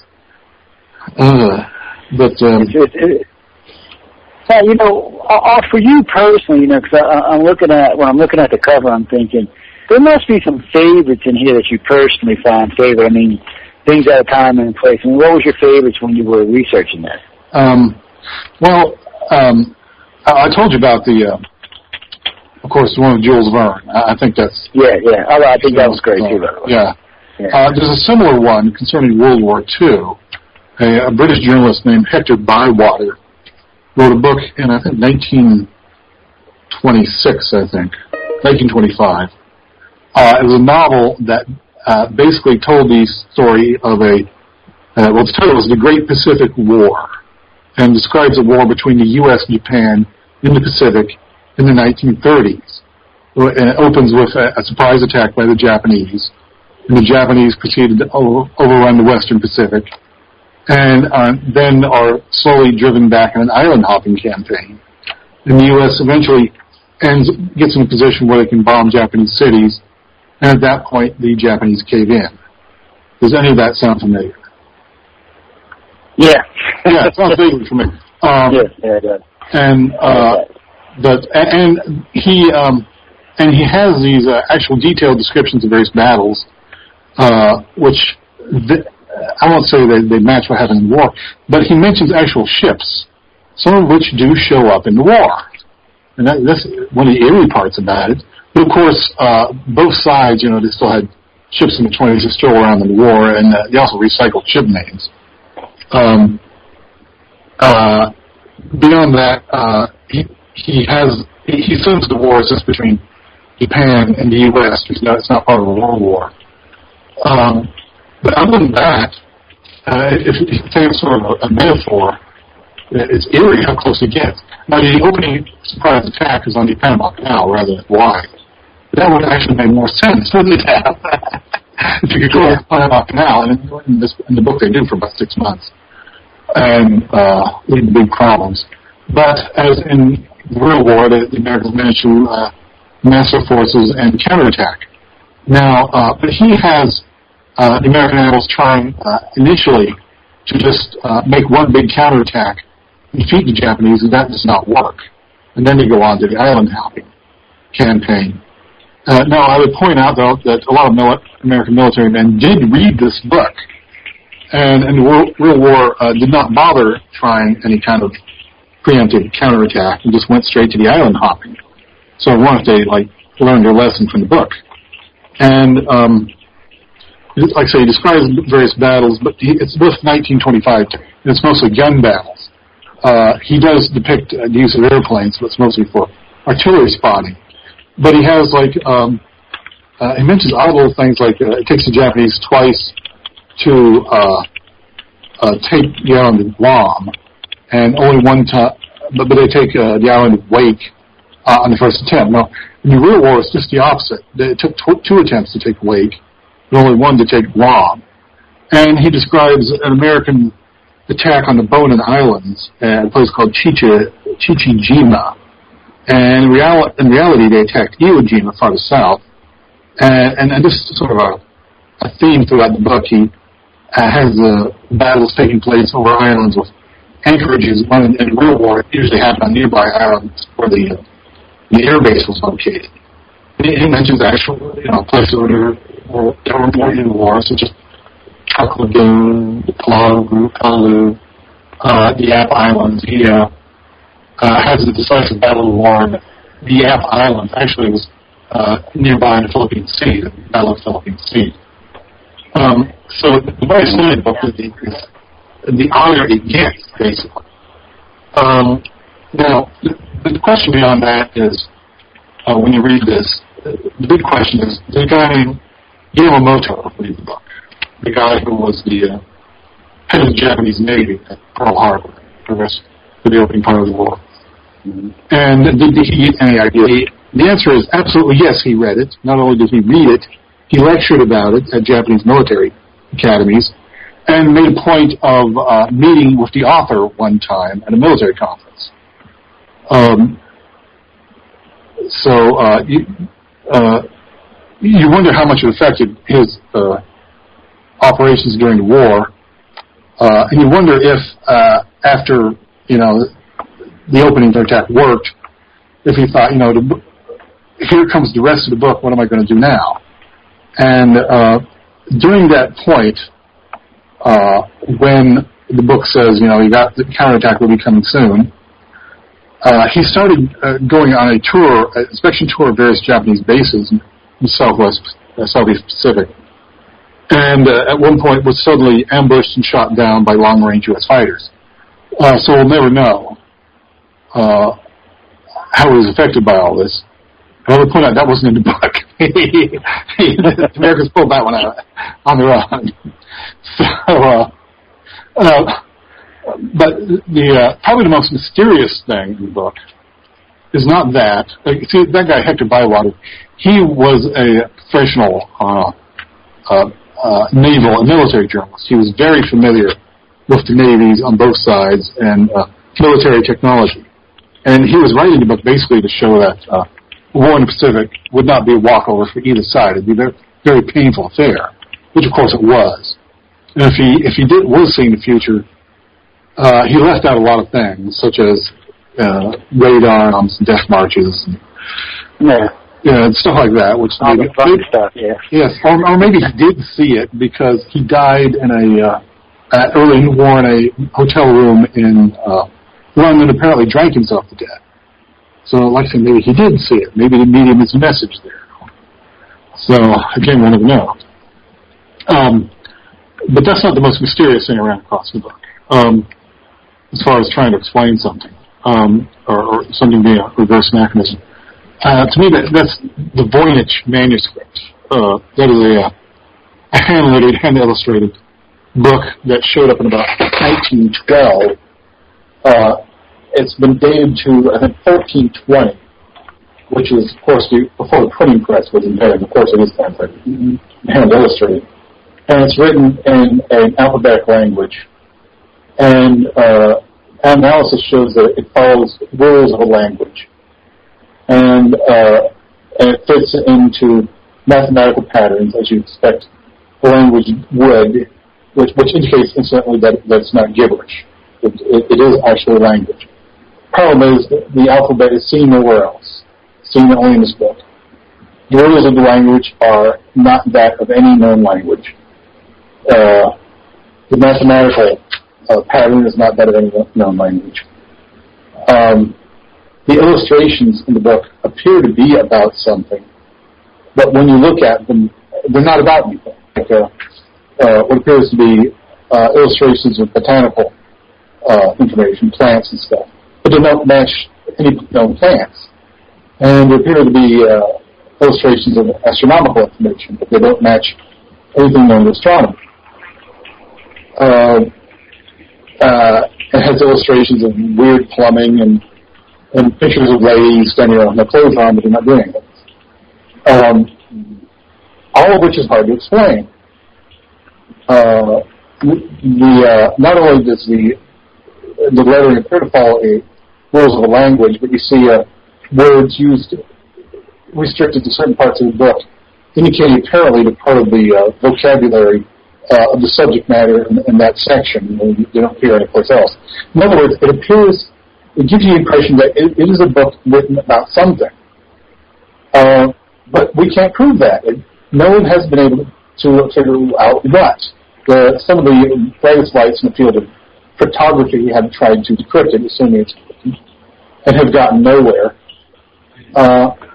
For you personally, because when I'm looking at the cover, I'm thinking there must be some favorites in here that you personally find favorite. I mean, things at a time and place. I mean, what was your favorites when you were researching this? I told you about of course, the one with Jules Verne. I think that's... Yeah. I think that was great, too, by the way. Yeah. There's a similar one concerning World War II. A British journalist named Hector Bywater wrote a book in, I think, 1926, 1925. It was a novel that basically told the story of the title was The Great Pacific War, and describes a war between the U.S. and Japan in the Pacific in the 1930s. And it opens with a surprise attack by the Japanese, and the Japanese proceeded to overrun the Western Pacific, and then are slowly driven back in an island-hopping campaign. And the U.S. eventually gets in a position where they can bomb Japanese cities, and at that point, the Japanese cave in. Does any of that sound familiar? Yeah. Yeah, it sounds vaguely familiar. It does. And he has these actual detailed descriptions of various battles, which I won't say they match what happened in the war, but he mentions actual ships, some of which do show up in the war. And that's one of the eerie parts about it. But, of course, both sides, they still had ships in the 20s that still around in the war, and they also recycled ship names. Beyond that, he sends the war just between Japan and the U.S. It's not part of a world war. But other than that, if you take sort of a metaphor, it's eerie how close it gets. Now, the opening surprise attack is on the Panama Canal rather than Hawaii. But that would actually make more sense, wouldn't it have? If you could go to the Panama Canal, and in the book they do for about 6 months, and lead to big problems. But as in the real war, the Americans managed to mass their forces and counterattack. Now, but he has the American admirals trying initially to just make one big counterattack and defeat the Japanese, and that does not work. And then they go on to the island hopping campaign. Now, I would point out, though, that a lot of American military men did read this book, and in the real war did not bother trying any kind of preemptive counterattack and just went straight to the island hopping. So I wonder if they learned their lesson from the book. And like I say, he describes various battles, but it's both 1925, and it's mostly gun battles. He does depict the use of airplanes, but it's mostly for artillery spotting. But he has he mentions odd little things like it takes the Japanese twice to take the island of Guam, and only one time, but they take the island of Wake on the first attempt. Now, in the real war, it's just the opposite. It took two attempts to take Wake, but only one to take Guam. And he describes an American attack on the Bonin Islands at a place called Chichijima. And in reality, they attacked Iwo Jima farther south. And this is sort of a theme throughout the book. He has battles taking place over islands with anchorages. When in real war, it usually happened on nearby islands where the air base was located. He mentions actual, places where there were more in war, such as Truk Lagoon, Palau, the Yap Islands. He has a decisive battle of war. The Yap Islands actually was nearby in the Philippine Sea, the Battle of the Philippine Sea. So the way I study the book is the honor it gets, basically. Now, the question beyond that is, when you read this, the big question is, the guy named Yamamoto read the book, the guy who was the head of the Japanese Navy at Pearl Harbor for the opening part of the war. Mm-hmm. And did he get any idea? The answer is absolutely yes, he read it. Not only did he read it, he lectured about it at Japanese military academies and made a point of meeting with the author one time at a military conference. You wonder how much it affected his operations during the war, and you wonder if after the opening attack worked, if he thought, here comes the rest of the book, what am I going to do now? And during that point, when the book says, you got the counterattack will be coming soon, he started going on a tour, an inspection tour of various Japanese bases in the Southeast Pacific. And at one point was suddenly ambushed and shot down by long-range U.S. fighters. So we'll never know how he was affected by all this. I want to point out that wasn't in the book. The Americans pulled that one out on their own. But probably the most mysterious thing in the book is not that. See, that guy Hector Bywater, he was a professional naval and military journalist. He was very familiar with the navies on both sides and military technology. And he was writing the book basically to show that war in the Pacific would not be a walkover for either side. It would be a very, very painful affair, which of course it was. And if he was seeing the future, he left out a lot of things, such as radar and death marches, and stuff like that. Which all the fun stuff, yes, or maybe he did see it because he died in early in the war in a hotel room in London. Apparently, drank himself to death. So, like I said, maybe he did see it. Maybe the medium is a message there. So, again, we'll never know. But that's not the most mysterious thing around across the book. As far as trying to explain something, or something being a reverse mechanism. To me, that's the Voynich manuscript. That is a hand-lettered, hand-illustrated book that showed up in about 1912. It's been dated to, I think, 1420, which is, of course, before the printing press was invented. Of course, it is kind of hand-illustrated. And it's written in an alphabetic language. And analysis shows that it follows rules of a language. And it fits into mathematical patterns, as you expect a language would, which indicates instantly that it's not gibberish. It is actually a language. Problem is that the alphabet is seen nowhere else, seen only in this book. The rules of the language are not that of any known language. The mathematical pattern is not that of any known language. The illustrations in the book appear to be about something, but when you look at them, they're not about anything. Like what appears to be illustrations of botanical information, plants and stuff, but they don't match any known plants. And there appear to be illustrations of astronomical information, but they don't match anything known to astronomy. It has illustrations of weird plumbing and pictures of ladies standing around with no clothes on, but they're not doing it. All of which is hard to explain. Not only does the lettering appear to follow rules of a language, but you see words used restricted to certain parts of the book, indicating apparently the part of the vocabulary of the subject matter in that section. You don't hear anyplace else. In other words, it gives you the impression that it is a book written about something. But we can't prove that. No one has been able to figure out what. Some of the brightest lights in the field of cryptography have tried to decrypt it, assuming it's encrypted, and have gotten nowhere.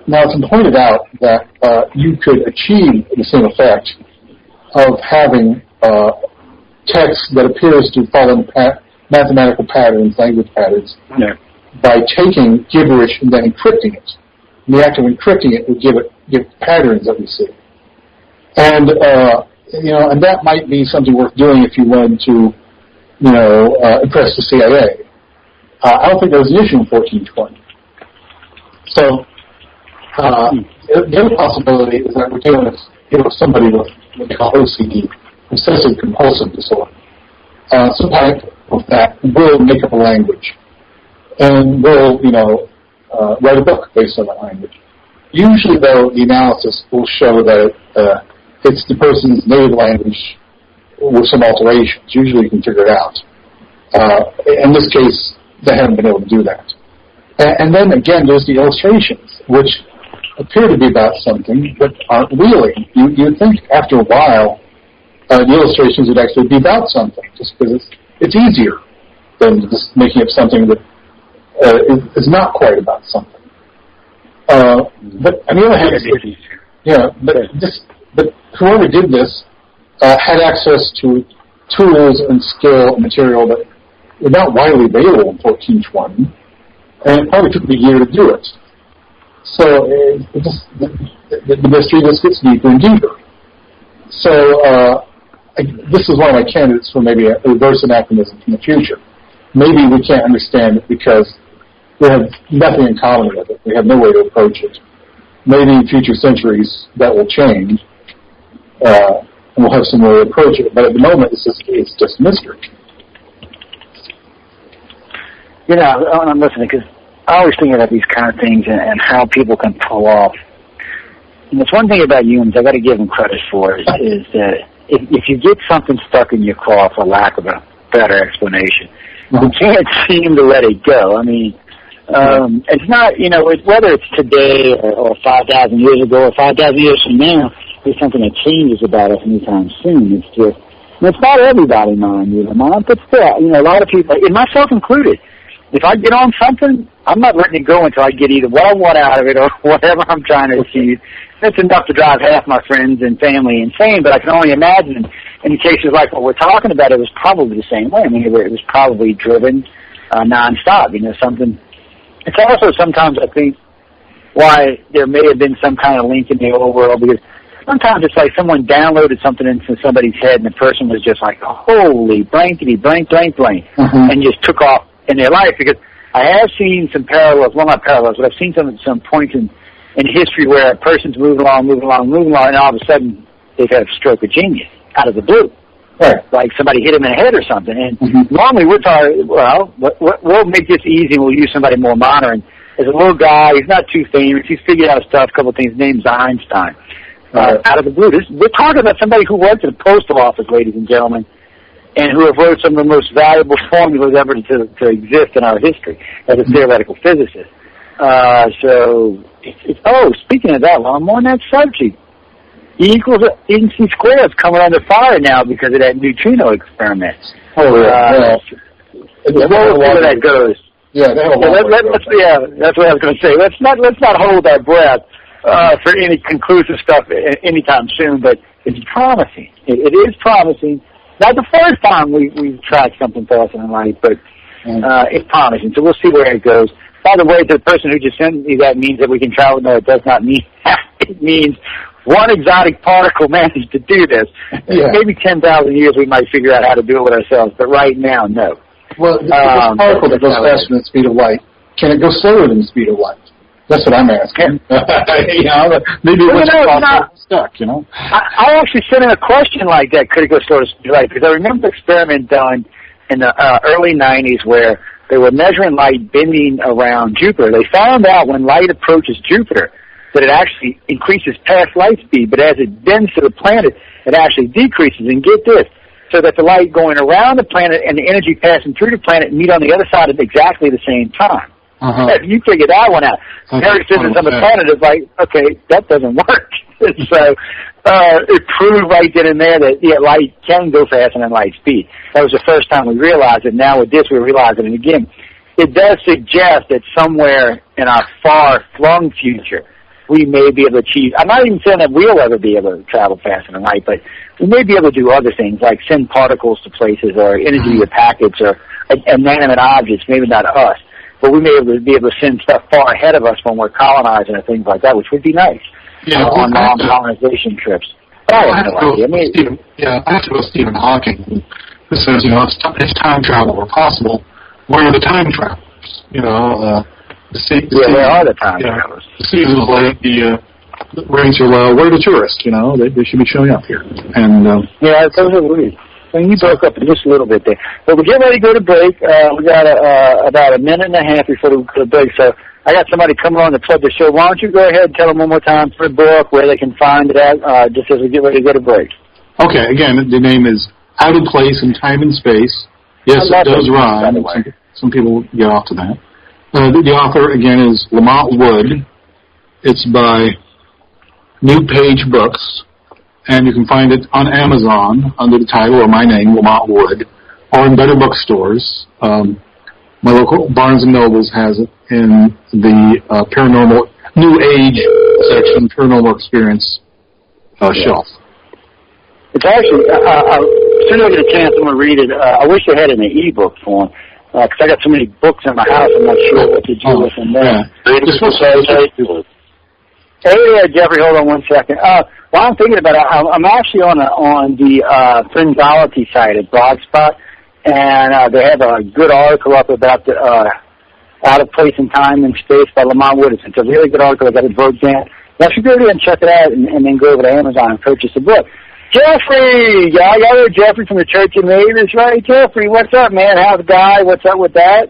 Now, it's been pointed out that you could achieve the same effect of having text that appears to follow mathematical patterns, language patterns, by taking gibberish and then encrypting it. And the act of encrypting it would give patterns that we see. And and that might be something worth doing if you wanted to, impress the CIA. I don't think that was an issue in 1420. So the other possibility is that we're dealing with somebody with what they call OCD, obsessive compulsive disorder. Some type of that will make up a language and will, write a book based on that language. Usually, though, the analysis will show that it's the person's native language with some alterations. Usually you can figure it out. In this case, they haven't been able to do that. And then, again, there's the illustrations, which appear to be about something, but aren't really. You'd think after a while the illustrations would actually be about something, just because it's easier than just making up something that is not quite about something. But on the other hand, but whoever did this had access to tools and skill and material that were not widely available in 1420, and it probably took a year to do it. So the mystery just gets deeper and deeper. So this is one of my candidates for maybe a reverse anachronism in the future. Maybe we can't understand it because we have nothing in common with it. We have no way to approach it. Maybe in future centuries that will change, and we'll have some way to approach it. But at the moment, it's just mystery. I'm listening because I always think about these kind of things and how people can pull off. And it's one thing about humans I got to give them credit for is that if you get something stuck in your craw, for lack of a better explanation, you can't seem to let it go. I mean, it's not, whether it's today or 5,000 years ago or 5,000 years from now, there's something that changes about us anytime soon. It's just, it's not everybody, mind you, but still, a lot of people, and myself included, if I get on something, I'm not letting it go until I get either what I want out of it or whatever I'm trying to achieve. That's enough to drive half my friends and family insane, but I can only imagine in cases like what we're talking about, it was probably the same way. I mean, it was probably driven nonstop, something. It's also sometimes, I think, why there may have been some kind of link in the old world, because sometimes it's like someone downloaded something into somebody's head and the person was just like, holy blankety blank, blank, blank, and just took off in their life. Because I have seen some parallels, well, not parallels, but I've seen some points in history where a person's moving along, and all of a sudden they've had a stroke of genius out of the blue. Right. Like somebody hit him in the head or something. And normally we're talking, we'll make this easy and we'll use somebody more modern. There's a little guy, he's not too famous, he's figured out stuff, a couple of things, his name's Einstein. Out of the blue. We're talking about somebody who worked at the postal office, ladies and gentlemen, and who have wrote some of the most valuable formulas ever to exist in our history as a theoretical physicist. Speaking of that, while I'm on that subject, E equals MC squared is coming under fire now because of that neutrino experiment. We'll see where that goes. Yeah, that's what I was going to say. Let's not hold our breath for any conclusive stuff anytime soon, but it's promising. It is promising. Not the first time we've tried something awesome in life, but it's promising. So we'll see where it goes. By the way, to the person who just sent me that means that we can travel. No, it does not mean that. It means one exotic particle managed to do this. Yeah. Maybe 10,000 years we might figure out how to do it with ourselves, but right now, no. Well, this particle that goes faster than the speed of light, can it go slower than the speed of light? That's what I'm asking. Maybe it was stuck, I actually sent in a question like that, could it go slower than the speed of light? Because I remember an experiment done in the early 90s where they were measuring light bending around Jupiter. They found out when light approaches Jupiter, that it actually increases past light speed, but as it bends to the planet, it actually decreases. And get this, so that the light going around the planet and the energy passing through the planet meet on the other side at exactly the same time. If you figure that one out, every physics on the planet is like, okay, that doesn't work. So it proved right then and there that light can go faster than light speed. That was the first time we realized it. Now with this, we realize it. And again, it does suggest that somewhere in our far-flung future, we may be able to achieve. I'm not even saying that we'll ever be able to travel faster than light, but we may be able to do other things like send particles to places or energy to packets or inanimate objects, maybe not us. But we may be able to send stuff far ahead of us when we're colonizing and things like that, which would be nice on long colonization trips. I have to go with Stephen Hawking, who says, if time travel were possible, where are the time travelers? There are the time travelers. The season's late, the rains are low. Where are the tourists? They should be showing up here. And that's totally. I mean, you broke up just a little bit there. But we're getting ready to go to break. We got about a minute and a half before we go to break. So I got somebody coming on to plug the show. Why don't you go ahead and tell them one more time for the book, where they can find it at, just as we get ready to go to break. Okay. Again, the name is Out of Place in Time and Space. Yes, it does rhyme. Some people get off to that. The author, again, is Lamont Wood. It's by New Page Books. And you can find it on Amazon under the title of my name, Lamont Wood, or in better bookstores. My local Barnes & Nobles has it in the Paranormal New Age section, Paranormal Experience shelf. It's actually, as soon as I get a chance, I'm going to read it. I wish I had it in an e-book form, because I got so many books in my house, I'm not sure what to do with them there. Hey, Jeffrey, hold on one second. While I'm thinking about it, I'm actually on the Fringeology site at Blogspot, and they have a good article up about the Out of Place in Time and Space by Lamont Wood. It's a really good article. I got it broke down. You should go there and check it out, and then go over to Amazon and purchase the book. Jeffrey! Y'all know Jeffrey from the Church of Mavis, right? Jeffrey, what's up, man? How's the guy? What's up with that?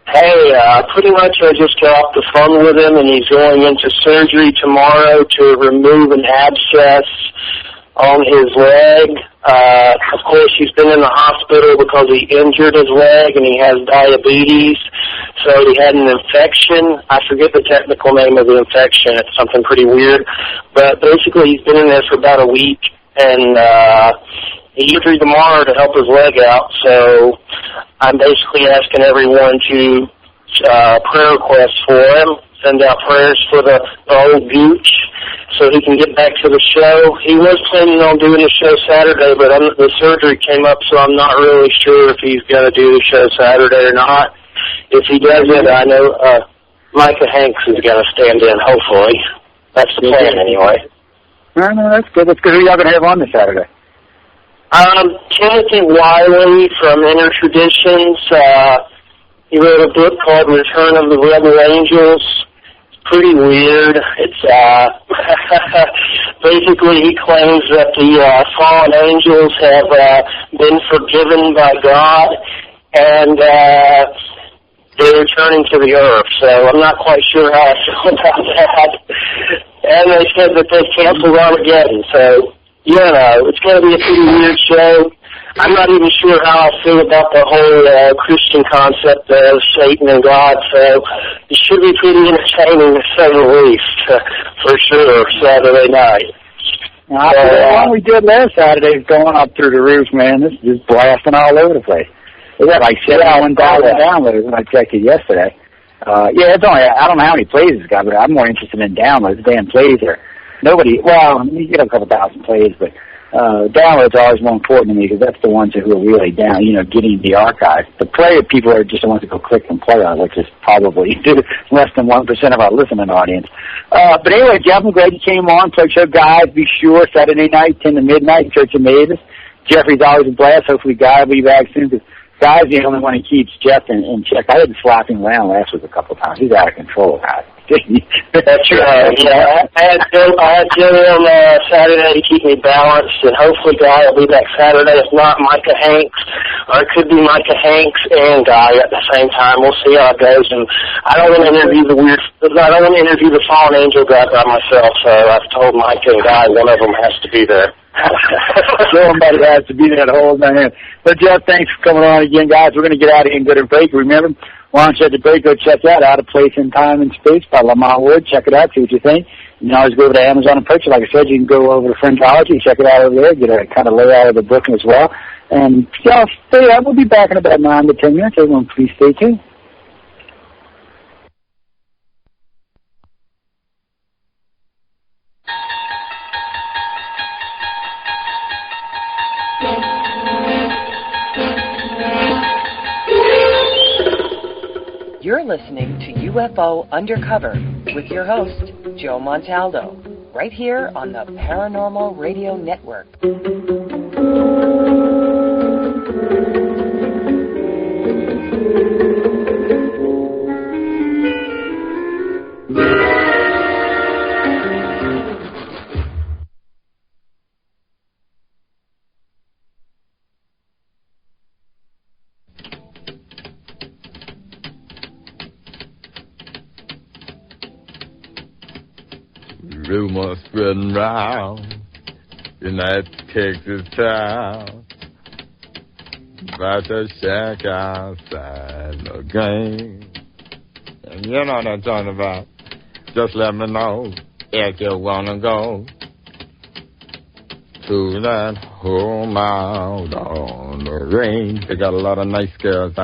Hey, pretty much I just got off the phone with him, and he's going into surgery tomorrow to remove an abscess on his leg. Of course, he's been in the hospital because he injured his leg, and he has diabetes, so he had an infection. I forget the technical name of the infection. It's something pretty weird. But basically, he's been in there for about a week, and he's surgery tomorrow to help his leg out, so I'm basically asking everyone to prayer requests for him, send out prayers for the old gooch so he can get back to the show. He was planning on doing the show Saturday, but the surgery came up, so I'm not really sure if he's going to do the show Saturday or not. If he doesn't, I know Micah Hanks is going to stand in, hopefully. That's the plan, anyway. No, that's good. That's good. Who are y'all going to have on this Saturday? Timothy Wiley from Inner Traditions. He wrote a book called Return of the Rebel Angels. It's pretty weird. It's basically he claims that the fallen angels have been forgiven by God, and they're returning to the earth. So I'm not quite sure how I feel about that. And they said that they've canceled Armageddon. So it's going to be a pretty weird show. I'm not even sure how I feel about the whole Christian concept of Satan and God, so it should be pretty entertaining to say the least, for sure, Saturday night. The one we did last Saturday is going up through the roof, man. This is just blasting all over the place. We got like 71,000 downloads when I checked it yesterday. It's only, I don't know how many plays it's got, but I'm more interested in downloads than plays are. You get a couple thousand plays, but downloads are always more important to me because that's the ones who are really down, getting the archive. The player people are just the ones that go click and play on, which is probably less than 1% of our listening audience. But anyway, Jeff, I'm glad you came on. Plug Show guys, be sure, Saturday night, 10 to midnight, Church of Mavis. Jeffrey's always a blast. Hopefully Guy will be back soon because Guy's the only one who keeps Jeff in check. I had to slap him around last week a couple of times. He's out of control, guys. That's right. I had Jimmy on Saturday to keep me balanced, and hopefully Guy will be back Saturday. If not, Micah Hanks or it could be Micah Hanks and Guy at the same time. We'll see how it goes. And I don't want to interview the fallen angel guy by myself, so I've told Micah and Guy one of them has to be there. Somebody has to be there to hold my hand. But, Jeff, thanks for coming on again, guys. We're going to get out of here and go to break. Remember, why don't you at the break go check out Out of Place in Time and Space by Lamont Wood. Check it out, see what you think. You can always go over to Amazon and purchase it. Like I said, you can go over to Fringeology and check it out over there, get a kind of layout of the book as well. And, y'all, stay up. We'll be back in about 9 to 10 minutes. Everyone, please stay tuned. You're listening to UFO Undercover with your host, Joe Montaldo, right here on the Paranormal Radio Network. Rumors spreading round in that Texas town about the shack outside the game. And you know what I'm talking about. Just let me know if you wanna go to that home out on the range. They got a lot of nice girls.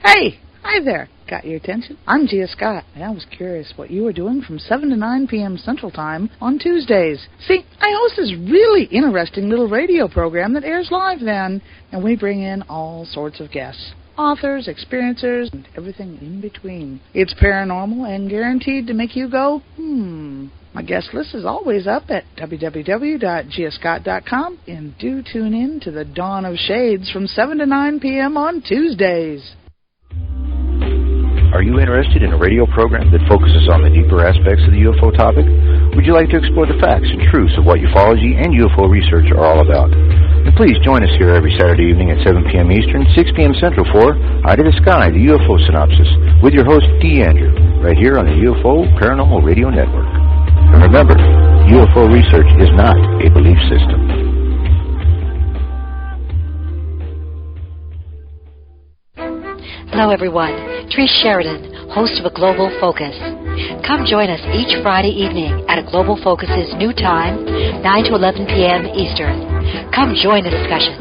Hey, hi there. Got your attention? I'm Gia Scott, and I was curious what you were doing from 7 to 9 p.m. Central Time on Tuesdays. See, I host this really interesting little radio program that airs live then, and we bring in all sorts of guests. Authors, experiencers, and everything in between. It's paranormal and guaranteed to make you go, My guest list is always up at www.giascott.com, and do tune in to the Dawn of Shades from 7 to 9 p.m. on Tuesdays. Are you interested in a radio program that focuses on the deeper aspects of the UFO topic? Would you like to explore the facts and truths of what ufology and UFO research are all about? And please join us here every Saturday evening at 7 p.m. Eastern, 6 p.m. Central for Eye to the Sky, the UFO Synopsis, with your host, D. Andrew, right here on the UFO Paranormal Radio Network. And remember, UFO research is not a belief system. Hello, everyone. Trish Sheridan, host of A Global Focus. Come join us each Friday evening at A Global Focus's new time, 9 to 11 p.m. Eastern. Come join the discussion.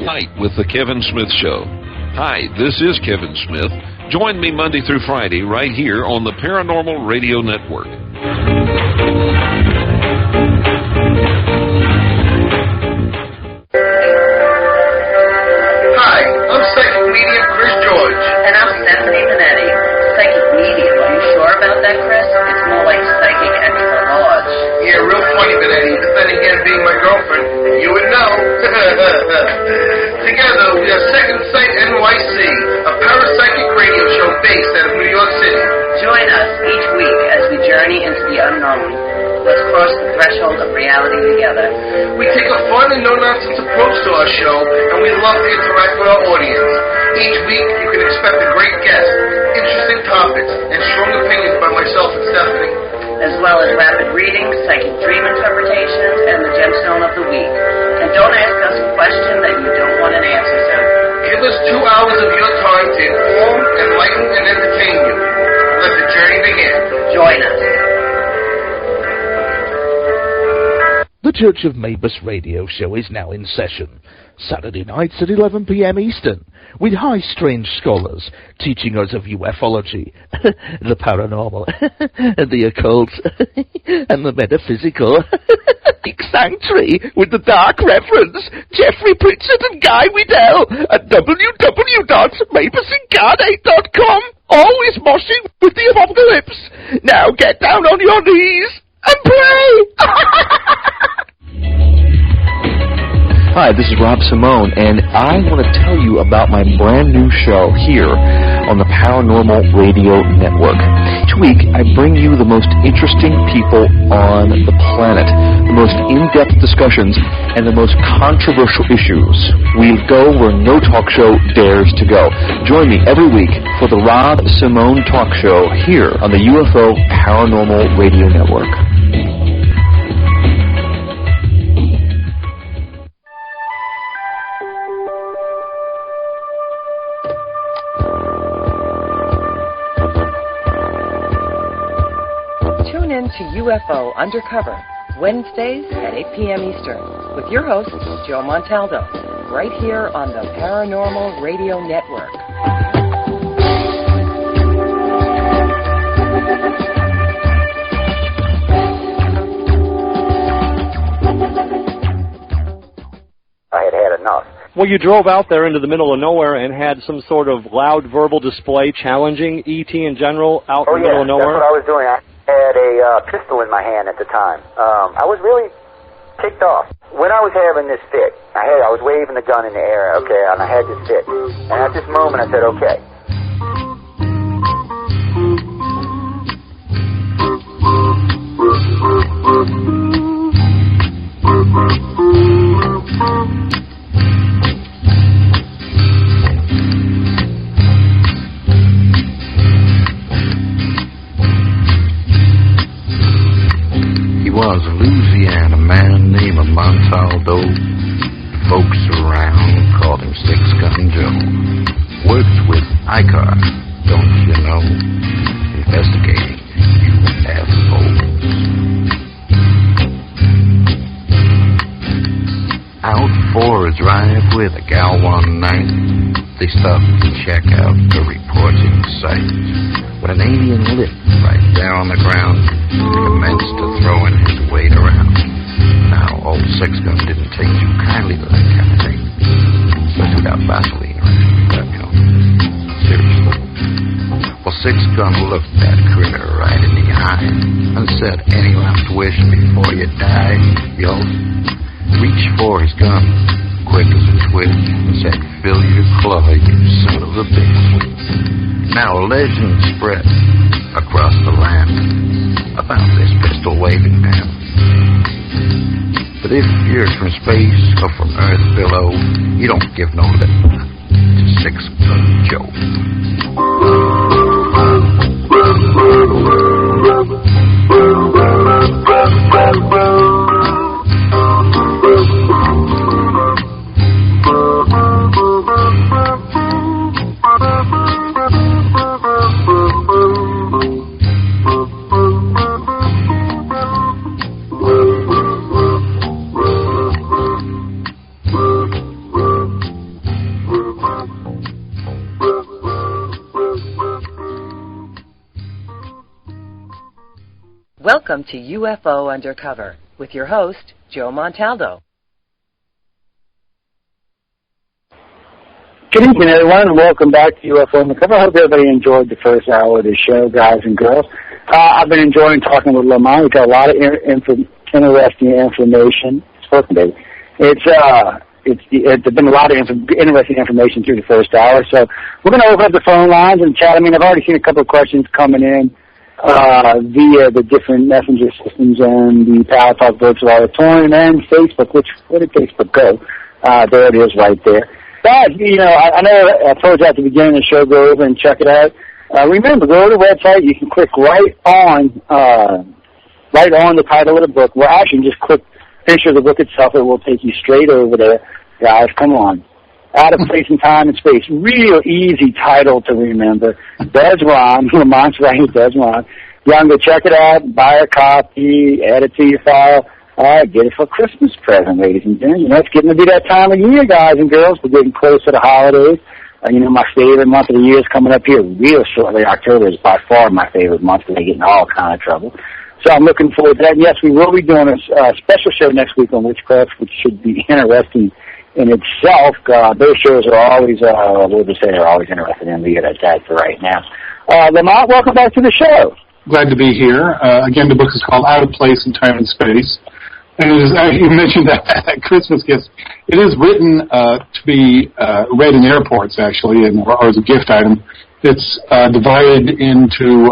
Night with the Kevin Smith Show. Hi, this is Kevin Smith. Join me Monday through Friday right here on the Paranormal Radio Network. Hi, I'm Psychic Medium Chris George. And I'm Stephanie Minetti. Psychic Medium, are you sure about that, Chris? It's more like Psychic Extra Large. Yeah, real funny, Minetti. But then again, being my girlfriend, you would know. Together, we are Second Sight NYC, a parapsychic radio show based out of New York City. Join us each week as we journey into the unknown. Let's cross the threshold of reality together. We take a fun and no-nonsense approach to our show, and we love to interact with our audience. Each week, you can expect a great guest, interesting topics, and strong opinions by myself and Stephanie. As well as rapid readings, psychic dream interpretations, and the gemstone of the week. And don't ask us a question that you don't want an answer to. Give us 2 hours of your time to inform, enlighten, and entertain you. Let the journey begin. Join us. The Church of Mavis radio show is now in session. Saturday nights at 11 p.m. Eastern, with high strange scholars teaching us of ufology, the paranormal, and the occult, and the metaphysical. Dick Sanctuary with the dark reference, Jeffrey Pritchard and Guy Widdell at www.mavisincarnate.com. Always moshing with the apocalypse. Now get down on your knees and pray. Hi, this is Rob Simone, and I want to tell you about my brand new show here on the Paranormal Radio Network. Each week, I bring you the most interesting people on the planet, the most in-depth discussions, and the most controversial issues. We go where no talk show dares to go. Join me every week for the Rob Simone Talk Show here on the UFO Paranormal Radio Network. Tune in to UFO Undercover, Wednesdays at 8 p.m. Eastern, with your host, Joe Montaldo, right here on the Paranormal Radio Network. I had enough. Well, you drove out there into the middle of nowhere and had some sort of loud verbal display challenging ET in general out in the middle of nowhere? That's what I was doing. I had a pistol in my hand at the time. I was really ticked off. When I was having this fit, I was waving the gun in the air, okay, and I had this fit. And at this moment, I said, okay. He was a Louisiana man named Montaldo. Folks around called him Six Gun Joe. Worked with ICAR, don't you know? Investigating UFOs. Out for a drive with a gal one night. They stopped to check out the reporting site. When an alien lit right there on the ground, commenced to throwing his weight around. Now, old Six Gun didn't take too kindly to that kind of thing. Especially without Vaseline around. But, seriously. Well, Six Gun looked that critter right in the eye and said, any last wish before you die, yo? Reached for his gun, quick as a twitch, and said, fill your claw, you son of a bitch. Now legend spread across the land about this pistol-waving man. But if you're from space or from Earth below, you don't give no lip to Six Gun Joe. Welcome to UFO Undercover with your host, Joe Montaldo. Good evening, everyone, and welcome back to UFO Undercover. I hope everybody enjoyed the first hour of the show, guys and girls. I've been enjoying talking with Lamont. We've got a lot of interesting information. It's been a lot of interesting information through the first hour. So we're going to open up the phone lines and chat. I mean, I've already seen a couple of questions coming in via the different messenger systems and the Power Talk Virtual Auditorium and Facebook. Where did Facebook go? There it is right there. Guys, I know I told you at the beginning of the show, go over and check it out. Remember, go to the website. You can click right on the title of the book. Well, actually, just click picture of the book itself. It will take you straight over there. Guys, come on. Out of Place and Time and Space. Real easy title to remember. Does rhyme. Lamont's right, it does rhyme. You can go check it out, buy a copy, add it to your file. Get it for a Christmas present, ladies and gentlemen. It's getting to be that time of year, guys and girls. We're getting close to the holidays. My favorite month of the year is coming up here real shortly. October is by far my favorite month because they get in all kind of trouble. So I'm looking forward to that. And yes, we will be doing a special show next week on witchcraft, which should be interesting in itself. Those shows are always, we'll just say they're always interesting, and leave it at that for right now. Lamont, welcome back to the show. Glad to be here. Again, the book is called Out of Place in Time and Space. And it is, you mentioned that Christmas gift. It is written to be read in airports, actually, or as a gift item. It's divided into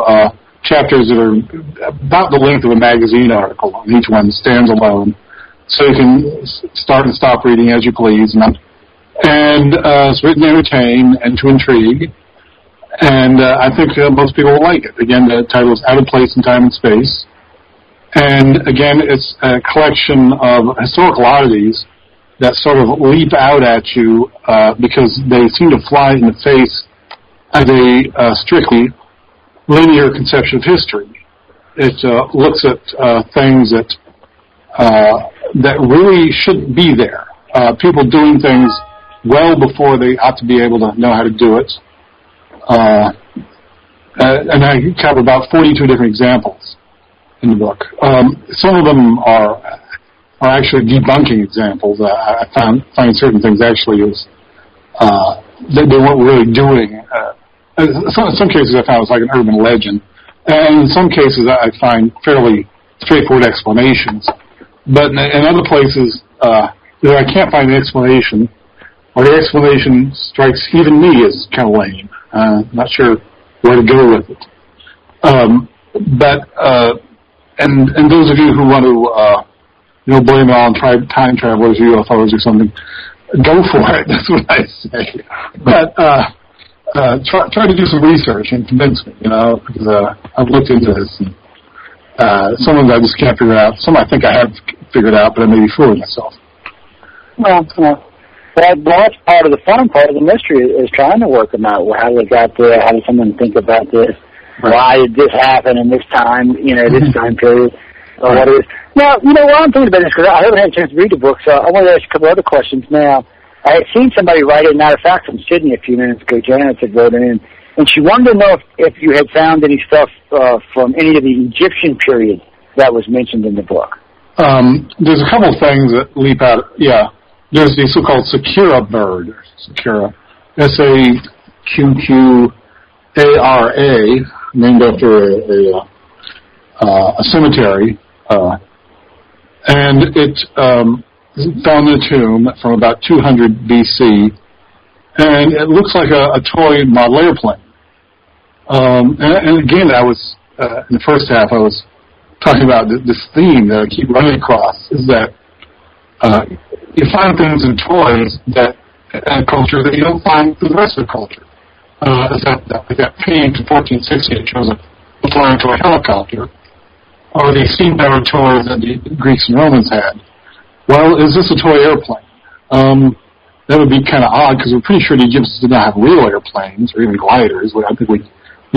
chapters that are about the length of a magazine article, and each one stands alone. So you can start and stop reading as you please. And it's written to entertain and to intrigue. And I think most people will like it. Again, the title is Out of Place in Time and Space. And again, it's a collection of historical oddities that sort of leap out at you because they seem to fly in the face of a strictly linear conception of history. It looks at things that really shouldn't be there. People doing things well before they ought to be able to know how to do it. And I cover about 42 different examples in the book. Some of them are actually debunking examples. I find certain things actually is they weren't really doing. In some cases I found it was like an urban legend, and in some cases I find fairly straightforward explanations. But in other places, either I can't find an explanation, or the explanation strikes even me as kind of lame. Not sure where to go with it. And those of you who want to, blame it all on time travelers, UFOs, or something, go for it. That's what I say. But try to do some research and convince me, because I've looked into this. And, some of them I just can't figure out. Some I think I have figured out, but I may be fooling myself. Well, that's part of the fun part of the mystery is trying to work them out. How they got there? How did someone think about this? Right. Why did this happen in this time? This time period. Or what it is. Now, what I'm thinking about this because I haven't had a chance to read the book, so I want to ask you a couple other questions now. I had seen somebody write it, matter of fact, from Sydney a few minutes ago. Janet had wrote it in, and she wanted to know if you had found any stuff from any of the Egyptian period that was mentioned in the book. There's a couple of things that leap out. Yeah, there's the so-called Sakura bird. Sakura, S-A-Q-Q-A-R-A, named after a cemetery, and it found in a tomb from about 200 B.C., and it looks like a toy model airplane. And again, I was in the first half, I was talking about this theme that I keep running across, is that you find things in toys that in a culture that you don't find through the rest of the culture. That painting from 1460, it shows a flying toy helicopter, or the steam-powered toys that the Greeks and Romans had. Well, is this a toy airplane? That would be kind of odd, because we're pretty sure the Egyptians did not have real airplanes, or even gliders. I think we'd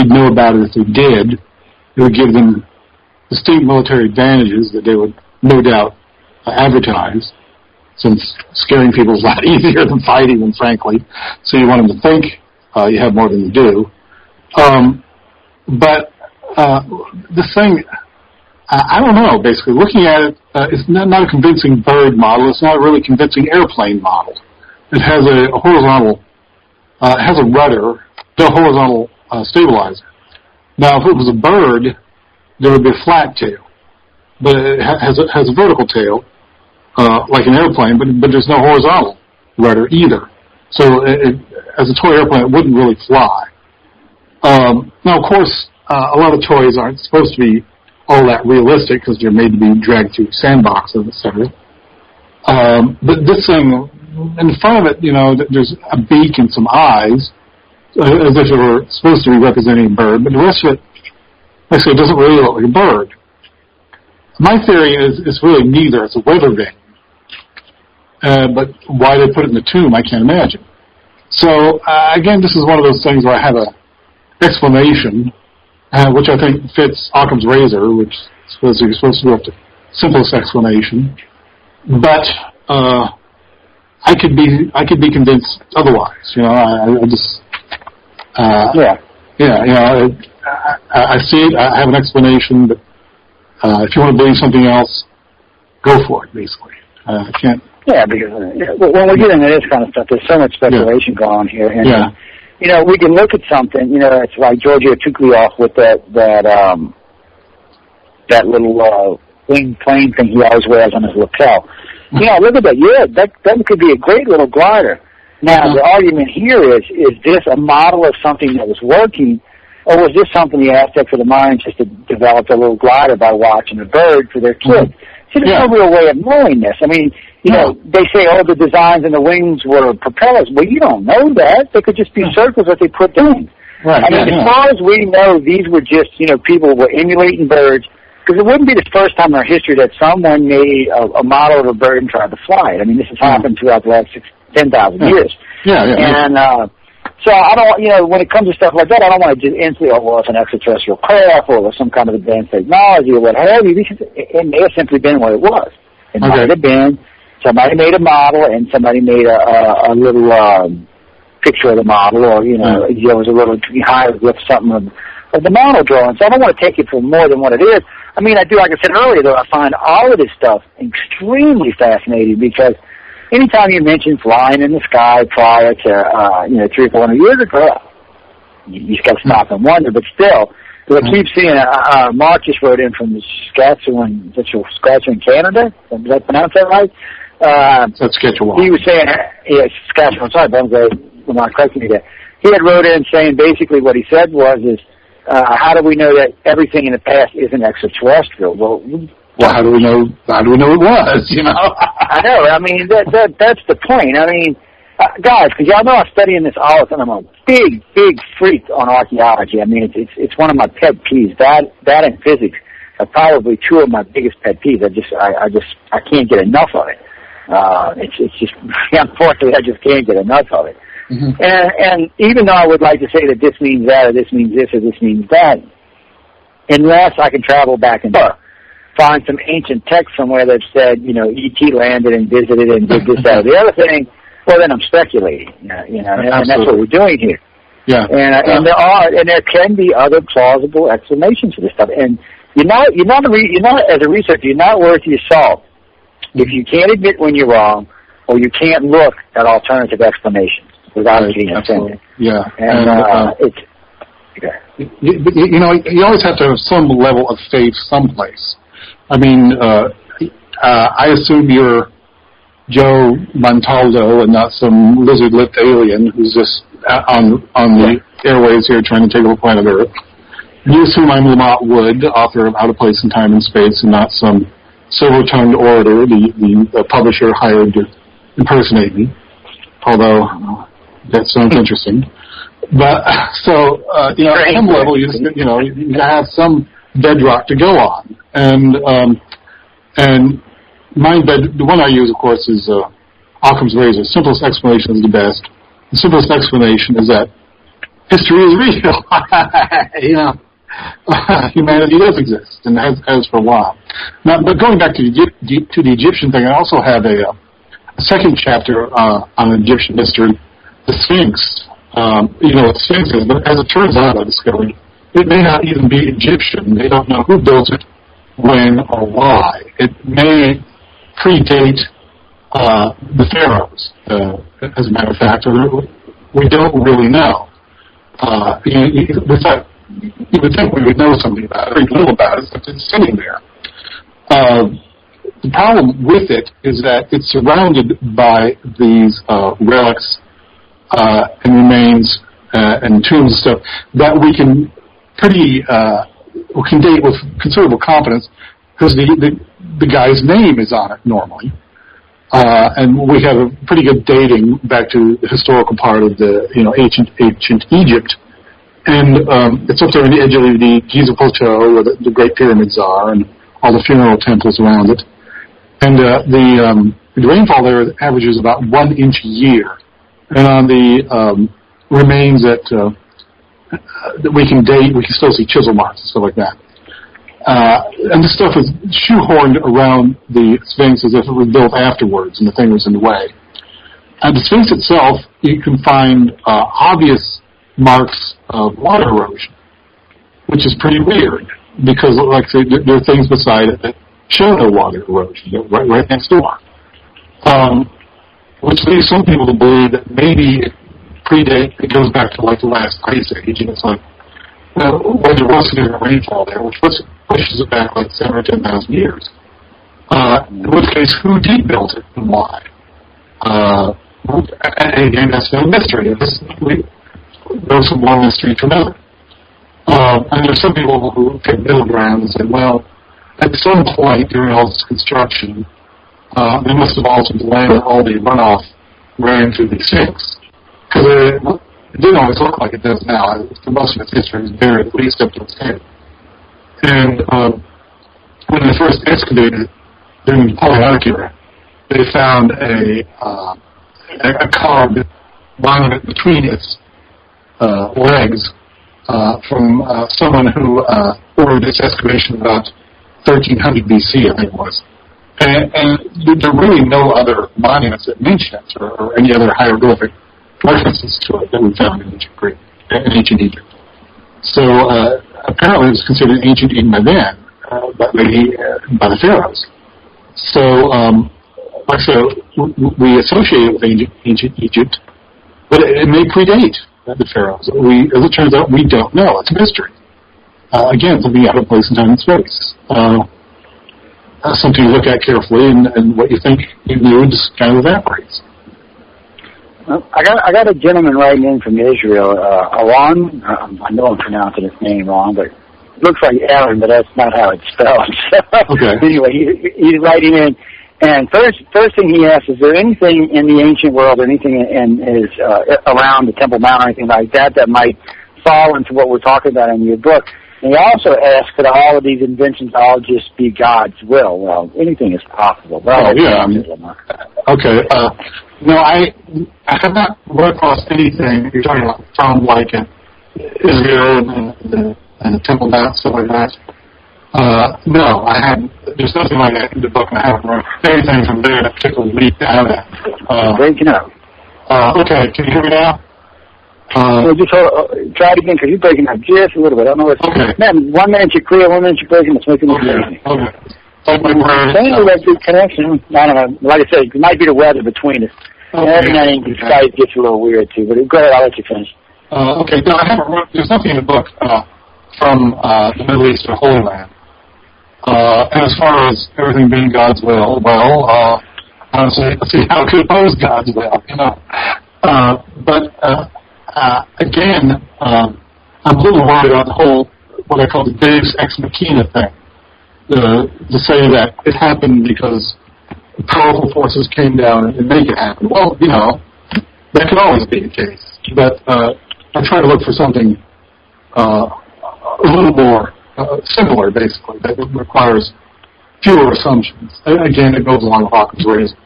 know about it if they did. It would give them distinct military advantages that they would no doubt advertise, since scaring people is a lot easier than fighting them, frankly. So you want them to think you have more than you do. But this thing, I don't know, basically. Looking at it, it's not a convincing bird model. It's not a really convincing airplane model. It has a horizontal, it has a rudder, no horizontal stabilizer. Now, if it was a bird, there would be a flat tail. But it has a vertical tail, like an airplane, but there's no horizontal rudder either. So as a toy airplane, it wouldn't really fly. Now, of course, a lot of toys aren't supposed to be all that realistic because they're made to be dragged through sandboxes, etc. But this thing, in front of it, there's a beak and some eyes, as if it were supposed to be representing a bird, but the rest of it, like I say, it doesn't really look like a bird. My theory is it's really neither. It's a weather vane. But why they put it in the tomb, I can't imagine. So, again, this is one of those things where I have an explanation, which I think fits Occam's razor, which you're supposed to go up to simplest explanation. But I could be convinced otherwise. I just I see it. I have an explanation, but if you want to believe something else, go for it. Basically, I can't. Yeah, because when we get into this kind of stuff, there's so much speculation going on here. And, we can look at something. It's like Giorgio Tuklioff with that little winged plane thing he always wears on his lapel. Look at that. Yeah, that could be a great little glider. Now, the argument here is this a model of something that was working, or was this something the Aztecs of the Mayans just developed a little glider by watching a bird for their kids? See, there's no real way of knowing this. I mean, they say, the designs and the wings were propellers. Well, you don't know that. They could just be circles that they put down. Right. I mean, as far as we know, these were just, people were emulating birds, because it wouldn't be the first time in our history that someone made a model of a bird and tried to fly it. I mean, this has happened throughout the last 10,000 years. And so I don't, when it comes to stuff like that, I don't want to just instantly, it's an extraterrestrial craft or some kind of advanced technology or what have you, because it may have simply been what it was. It might have been somebody made a model and somebody made a little picture of the model, or, there was a little hieroglyph, something of the model drawing. So I don't want to take it for more than what it is. I mean, I do, like I said earlier, though, I find all of this stuff extremely fascinating, because anytime you mention flying in the sky prior to, 300 or 400 years ago, you just got to stop and wonder. But still, I keep seeing, Mark just wrote in from Saskatchewan, Canada. Did I pronounce that right? Saskatchewan. He was saying, Saskatchewan, sorry, but I'm not correcting me there. He had wrote in saying basically what he said was, how do we know that everything in the past isn't extraterrestrial? Well, how do we know? How do we know it was? I know. I mean, that's the point. I mean, guys, because y'all know I'm studying this all the time. I'm a big freak on archaeology. I mean, it's one of my pet peeves. That and physics are probably two of my biggest pet peeves. I can't get enough of it. It's just, unfortunately, I just can't get enough of it. Mm-hmm. And even though I would like to say that this means that, or this means this, or this means that, unless I can travel back and forth, find some ancient text somewhere that said, E.T. landed and visited and did this, that, or the other thing, well, then I'm speculating. You know, and that's what we're doing here. Yeah. And there can be other plausible explanations for this stuff. And you're not as a researcher, you're not worth your salt if you can't admit when you're wrong, or you can't look at alternative explanations without getting offended. Yeah. And it's. You know, you always have to have some level of faith someplace. I mean, I assume you're Joe Montaldo and not some lizard-lipped alien who's just on the airways here trying to take over planet Earth. You assume I'm Lamont Wood, author of Out of Place in Time and Space, and not some silver-tongued orator the publisher hired to impersonate me, although that sounds interesting. But so you know, at some level, you have some bedrock to go on, and the one I use, of course, is Occam's razor. Simplest explanation is the best. The simplest explanation is that history is real. You know, humanity does exist and has for a while. Now, but going back to the Egyptian thing, I also have a second chapter on Egyptian history, the Sphinx. You know what the Sphinx is, but as it turns out, I discovered it may not even be Egyptian. They don't know who built it, when, or why. It may predate the pharaohs, as a matter of fact. We don't really know. You would think we would know something about it, very little about it, but it's sitting there. The problem with it is that it's surrounded by these relics and remains and tombs and stuff that we can date with considerable confidence because the guy's name is on it normally. And we have a pretty good dating back to the historical part of the ancient Egypt. And it's up there on the edge of the Giza Plateau where the Great Pyramids are and all the funeral temples around it. And the rainfall there averages about 1 inch a year. And on the remains that we can date, we can still see chisel marks and stuff like that. And this stuff is shoehorned around the Sphinx as if it was built afterwards and the thing was in the way. And the Sphinx itself, you can find obvious marks of water erosion, which is pretty weird because, like I say, there are things beside it that show no water erosion, right next door. Which leads some people to believe that maybe it goes back to like the last ice age, and it's like, when there was significant rainfall there, which pushes it back like 7,000 or 10,000 years. In which case, who did build it and why? And again, that's no mystery. There's some more mystery to know. And there's some people who take middle ground and say, well, at some point during all this construction, they must have altered the land and all the runoff ran through the Sphinx. Because it didn't always look like it does now. For most of its history, it was buried at least up to its head. And when they first excavated during the Paleolithic era, they found a carved monument between its legs from someone who ordered this excavation about 1300 BC, I think it was. And there are really no other monuments that mention it or any other hieroglyphic references to it that we found in ancient Egypt. So apparently it was considered ancient even by then, by the pharaohs. So, like I said, we associate it with ancient Egypt, but it may predate the pharaohs. As it turns out, we don't know. It's a mystery. Again, something out of place in time and space. Something you look at carefully, and what you think you knew just kind of evaporates. Well, I got a gentleman writing in from Israel, Aaron. I know I'm pronouncing his name wrong, but it looks like Aaron, but that's not how it's spelled. Okay. Anyway, he's writing in, and first thing he asks, is there anything in the ancient world, or anything around the Temple Mount, or anything like that might fall into what we're talking about in your book? And he also asks, could all of these inventions all just be God's will? Well, anything is possible. Well, yeah. Okay. No, I have not run across anything you're talking about from like Israel and the Temple Mount, stuff like that. No, I haven't. There's nothing like that in the book, and I haven't run anything from there that particularly leaked out of that. Great to know. Okay, can you hear me now? Just try it again, because you're breaking up just a little bit. I don't know what's... Okay. Man, 1 minute you're clear, 1 minute you're breaking, it's making me crazy. Okay. Saying a good connection. I don't know. Like I said, it might be the weather between us. Every now and then Skype gets a little weird, too. But go ahead, I'll let you finish. Okay, no, there's nothing in the book from the Middle East or Holy Land. And as far as everything being God's will, well, honestly, let's see how it could oppose God's will, you know. Again, I'm a little worried about the whole, what I call the Deus Ex Machina thing. To say that it happened because powerful forces came down and make it happen. Well, you know, that could always be the case. But I try to look for something a little more similar, basically, that requires fewer assumptions. Again, it goes along with Hawkins' raising.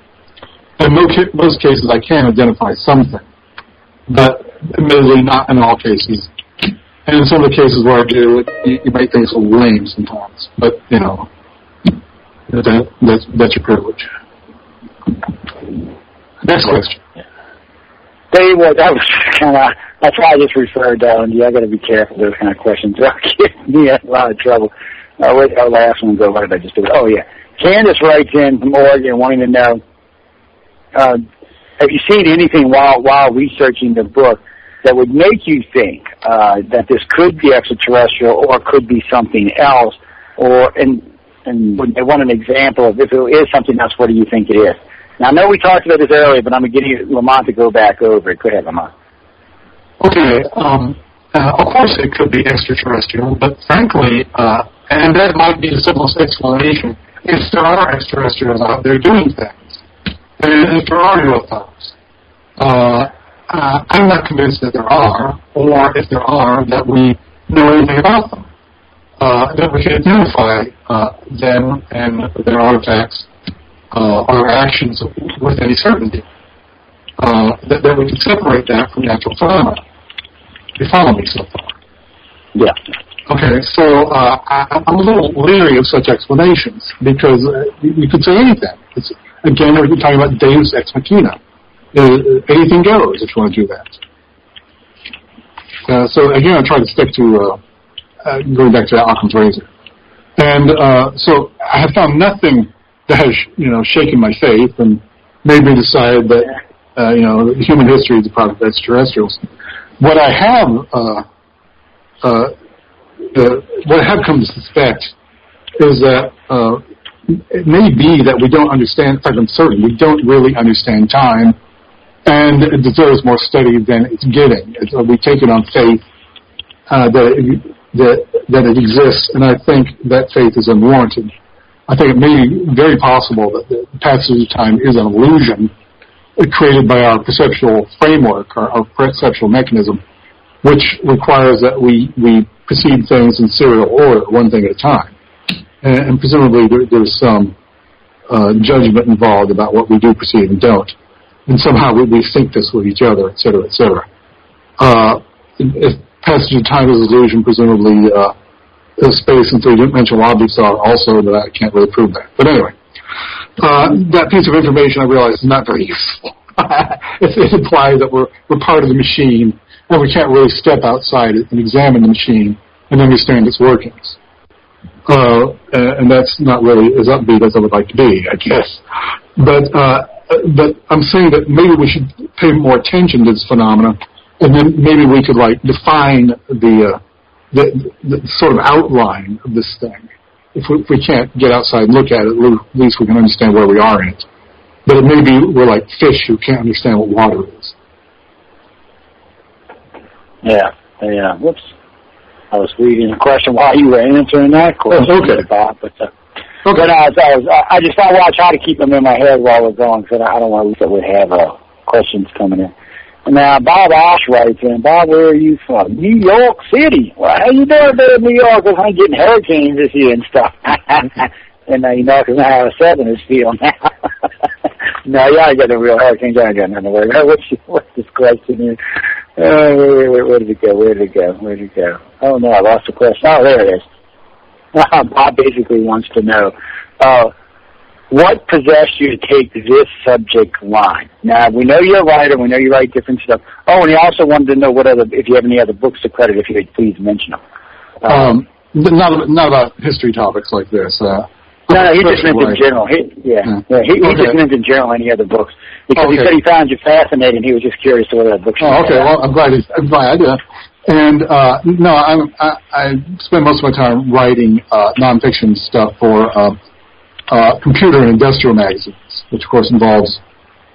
In most cases, I can identify something, but admittedly not in all cases. And in some of the cases where I do, you might think it's a little lame sometimes. But, you know, that's your privilege. Next question. Dave, that was kind of, that's why I just referred down to you. I got to be careful with those kind of questions. They'll get me in a lot of trouble. Where'd our last one go? What did I just do? Oh, yeah. Candace writes in from Oregon wanting to know, have you seen anything while researching the book that would make you think that this could be extraterrestrial or could be something else? And they want an example of if it is something else, what do you think it is? Now, I know we talked about this earlier, but I'm going to get Lamont to go back over it. Go ahead, Lamont. Okay. Of course it could be extraterrestrial, but frankly, and that might be the simplest explanation, if there are extraterrestrials out there doing things, and if there are UFOs. I'm not convinced that there are, or if there are, that we know anything about them. That we can identify them and their artifacts or actions with any certainty. That we can separate that from natural phenomena. You follow me so far? Yeah. Okay, so I'm a little leery of such explanations because you could say anything. Again, we're talking about Deus Ex Machina. Anything goes if you want to do that. So again, I try to stick to going back to Occam's razor, and so I have found nothing that has shaken my faith and made me decide that human history is a product of extraterrestrials. What I have come to suspect is that it may be that we don't understand. In fact, I'm certain we don't really understand time. And it deserves more study than it's getting. We take it on faith that it exists, and I think that faith is unwarranted. I think it may be very possible that the passage of time is an illusion created by our perceptual framework, our perceptual mechanism, which requires that we perceive things in serial order, one thing at a time. And presumably there's some judgment involved about what we do perceive and don't. And somehow we sync this with each other, et cetera, et cetera. If passage of time is an illusion, presumably space and three-dimensional objects are also, but I can't really prove that. But anyway, that piece of information I realize is not very useful. It implies that we're part of the machine, and we can't really step outside it and examine the machine and understand its workings. And that's not really as upbeat as I would like to be, I guess. But I'm saying that maybe we should pay more attention to this phenomena, and then maybe we could define the sort of outline of this thing. If we can't get outside and look at it, at least we can understand where we are in it. But it may be we're like fish who can't understand what water is. Yeah. Whoops. I was reading a question while you were answering that question. Oh, okay. Bob, but I just thought, I try to keep them in my head while we're going, because I don't want to have questions coming in. Now, Bob Ash writes in, Bob, where are you from? New York City. Well, how you doing there in New York? I'm getting hurricanes this year and stuff. And because I have a southerner's feel now. No, y'all got the real hurricanes. I ain't got nothing to worry about. What's this question here? Where did it go? Oh, no, I lost the question. Oh, there it is. Bob basically wants to know, what possessed you to take this subject line? Now, we know you're a writer. We know you write different stuff. Oh, and he also wanted to know if you have any other books to credit, if you could please mention them. Not about history topics like this. No, he just meant in general. He just meant in general any other books. Because he said he found you fascinating. He was just curious to what other books you had. Okay, well, I'm glad I did. And, I spend most of my time writing nonfiction stuff for computer and industrial magazines, which, of course, involves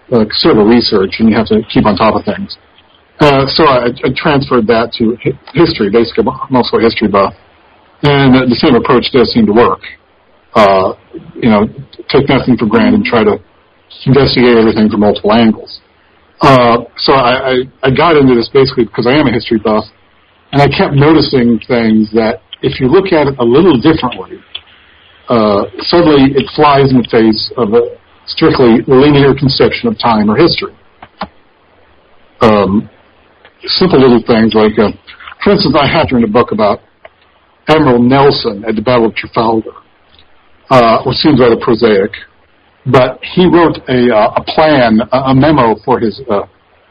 considerable research, and you have to keep on top of things. So I transferred that to history, basically. I'm also a history buff. And the same approach does seem to work. Take nothing for granted and try to investigate everything from multiple angles. So I got into this basically because I am a history buff, and I kept noticing things that if you look at it a little differently, suddenly it flies in the face of a strictly linear conception of time or history. Simple little things like, for instance, I have written a book about Admiral Nelson at the Battle of Trafalgar, which seems rather prosaic, but he wrote a plan, a memo for his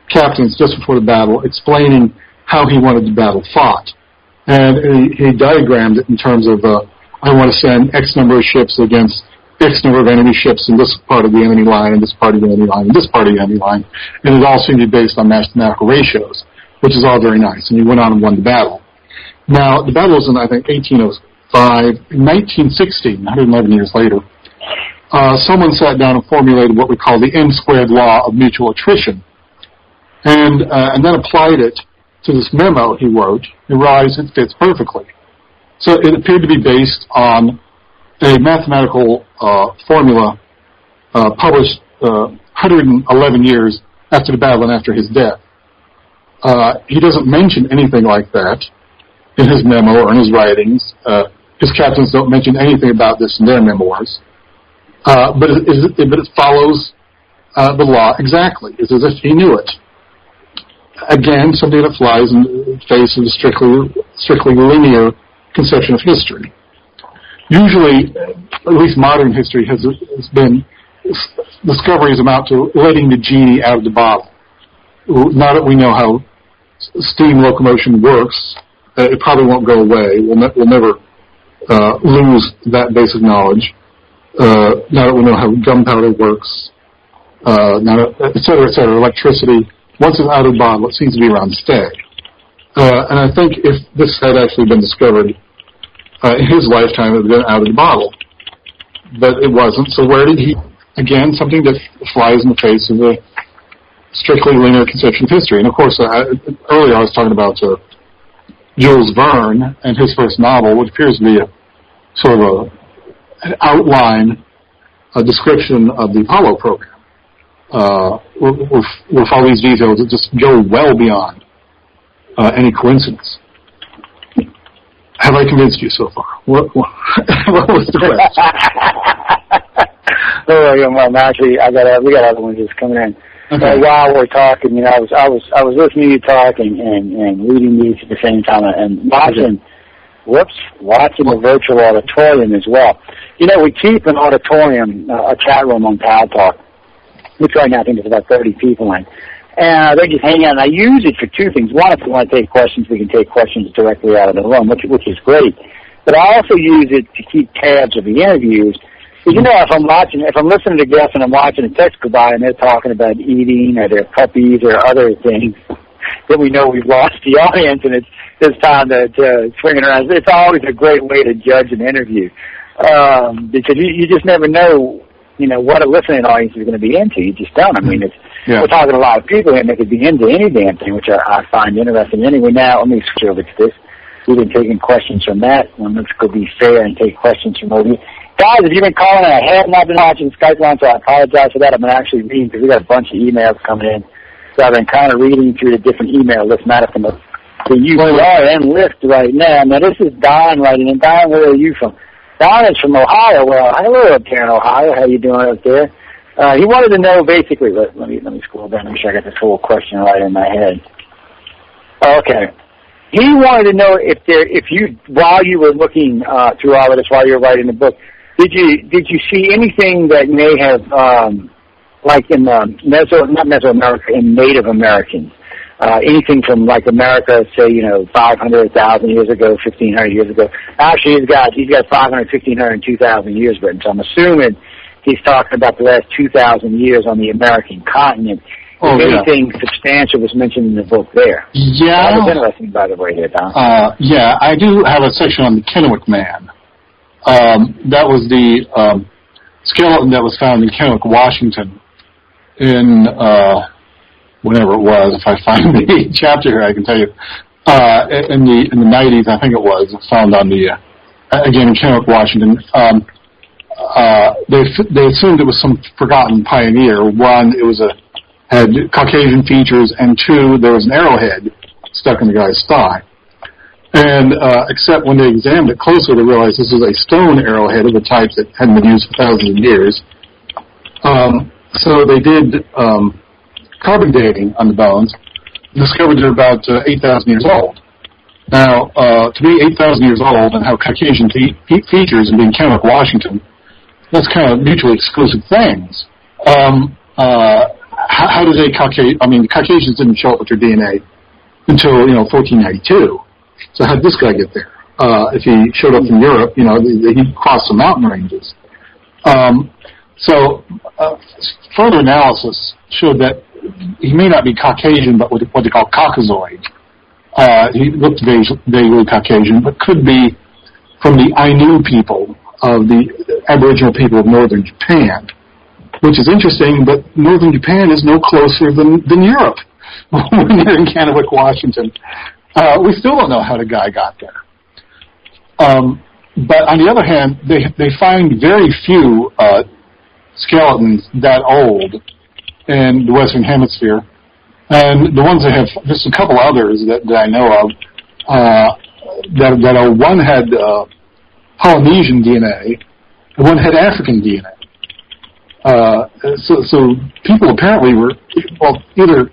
captains just before the battle, explaining how he wanted the battle fought. And he diagrammed it in terms of, I want to send X number of ships against X number of enemy ships in this part of the enemy line, and this part of the enemy line, and this part of the enemy line. And it all seemed to be based on mathematical ratios, which is all very nice. And he went on and won the battle. Now, the battle was in, I think, 1805. In 1916, 111 years later, someone sat down and formulated what we call the N-squared law of mutual attrition, and then applied it to this memo he wrote, and realized it fits perfectly. So it appeared to be based on a mathematical formula published 111 years after the battle and after his death. He doesn't mention anything like that in his memo or in his writings. His captains don't mention anything about this in their memoirs. But it follows the law exactly. It's as if he knew it. Again, something that flies in the face of the strictly linear conception of history. Usually, at least modern history has been discoveries amount to letting the genie out of the bottle. Now that we know how steam locomotion works, it probably won't go away. We'll never lose that basic knowledge. Now that we know how gunpowder works, et cetera, electricity, once it's out of the bottle, it seems to be around to stay. And I think if this had actually been discovered in his lifetime, it would have been out of the bottle. But it wasn't, so where did he... Again, something that flies in the face of the strictly linear conception of history. And of course, earlier I was talking about Jules Verne and his first novel, which appears to be a sort of an outline, a description of the Apollo program, with all these details that just go well beyond any coincidence. Have I convinced you so far? What was the question? Well, actually, we got other ones just coming in. Okay. While we're talking, I was listening to you talk and reading these at the same time and watching the virtual auditorium as well. We keep an auditorium, a chat room on Pal Talk, which right now I think there's about 30 people in. And they just hang out, and I use it for two things. One, if we want to take questions, we can take questions directly out of the room, which is great. But I also use it to keep tabs of the interviews. Because, if I'm listening to guests and I'm watching a text go by and they're talking about eating or their puppies or other things, then we know we've lost the audience and it's time to swing it around. It's always a great way to judge an interview. Because you just never know, what a listening audience is going to be into. You just don't. I mean, we're talking to a lot of people here and they could be into any damn thing, which I find interesting. Anyway, now let me switch over to this. We've been taking questions from that. Let's go be fair and take questions from over here. Guys, if you've been calling and I have not been watching Skype line, so I apologize for that. I've been actually reading because we got a bunch of emails coming in. So I've been kind of reading through the different email lists, matter from the UR and list right now. Now, this is Don writing in. Don, where are you from? Don is from Ohio. Well, hello up there in Ohio. How you doing up there? He wanted to know basically, let me scroll down and make sure I got this whole question right in my head. Okay. He wanted to know if you, while you were looking through all of this, while you were writing the book, Did you see anything that may have, like in not Mesoamerica, in Native Americans? Anything from like America, say, 500, 1,000 years ago, 1,500 years ago. Actually, he's got 500, 1,500, and 2,000 years written. So I'm assuming he's talking about the last 2,000 years on the American continent. If anything substantial was mentioned in the book there. Yeah. That was interesting, by the way, here, Don. Yeah, I do have a section on the Kennewick Man. That was the skeleton that was found in Kennewick, Washington, in whenever it was. If I find the chapter here, I can tell you. In the 90s, I think it was found on the again in Kennewick, Washington. They assumed it was some forgotten pioneer. One, it was had Caucasian features, and two, there was an arrowhead stuck in the guy's thigh. And except when they examined it closer, they realized this was a stone arrowhead of the type that hadn't been used for thousands of years. So they did carbon dating on the bones, discovered they're about 8,000 years old. Now, to be 8,000 years old and have Caucasian features and being Kennewick, Washington, that's kind of mutually exclusive things. How did the Caucasians didn't show up with their DNA until, 1492. So how did this guy get there? If he showed up from Europe, he crossed some mountain ranges. Further analysis showed that he may not be Caucasian, but what they call Caucasoid. He looked vaguely Caucasian, but could be from the Ainu people of the Aboriginal people of northern Japan, which is interesting, but northern Japan is no closer than Europe when they're in Kennewick, Washington. We still don't know how the guy got there. But on the other hand, they find very few skeletons that old in the Western Hemisphere. And the ones that have, just a couple others that I know of, one had Polynesian DNA, and one had African DNA. So people apparently were, either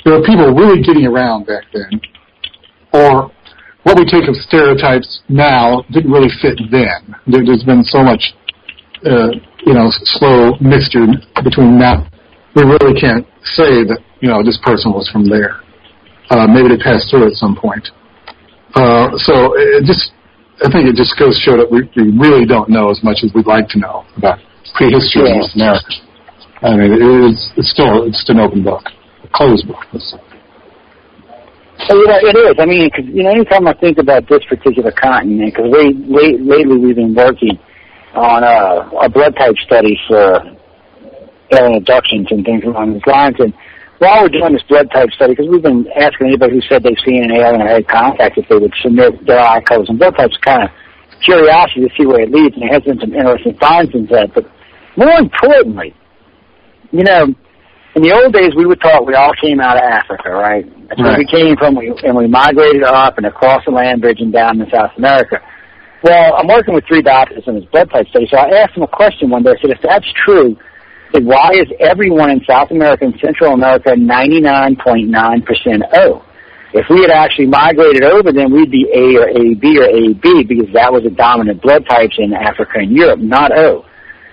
there were people really getting around back then, or what we take of stereotypes now didn't really fit then. There's been so much, slow mixture between now. We really can't say that, this person was from there. Maybe they passed through at some point. I think it just goes to show that we really don't know as much as we'd like to know about prehistory in North America. I mean, it's still an open book, a closed book. It is. I mean, cause, anytime I think about this particular continent, because lately we've been working on a blood type study for alien abductions and things along these lines, and while we're doing this blood type study, because we've been asking anybody who said they've seen an alien or had contact if they would submit their eye colors and blood types, kind of curiosity to see where it leads, and there has been some interesting finds in that. But more importantly, in the old days we were taught we all came out of Africa, right? That's where we came from, and we migrated up and across the land bridge and down to South America. Well, I'm working with 3 doctors in this blood type study, so I asked them a question one day. I said, if that's true, why is everyone in South America and Central America 99.9% O? If we had actually migrated over, then we'd be A or AB or AB, because that was the dominant blood types in Africa and Europe, not O.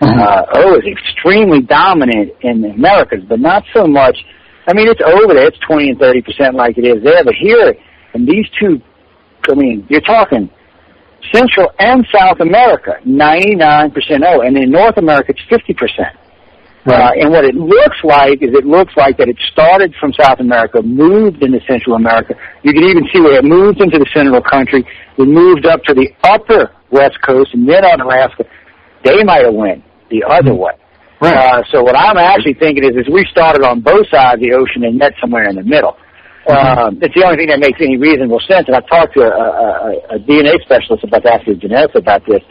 O is extremely dominant in the Americas, but not so much. I mean, it's over there. It's 20 and 30% like it is there. But here, in these two, you're talking Central and South America, 99% O. And in North America, it's 50%. And what it looks like that it started from South America, moved into Central America. You can even see where it moved into the central country. It moved up to the upper West Coast, and then on Alaska. They might have went the other way. So what I'm actually thinking is we started on both sides of the ocean and met somewhere in the middle. It's the only thing that makes any reasonable sense. And I talked to a DNA specialist about that, genetics about this.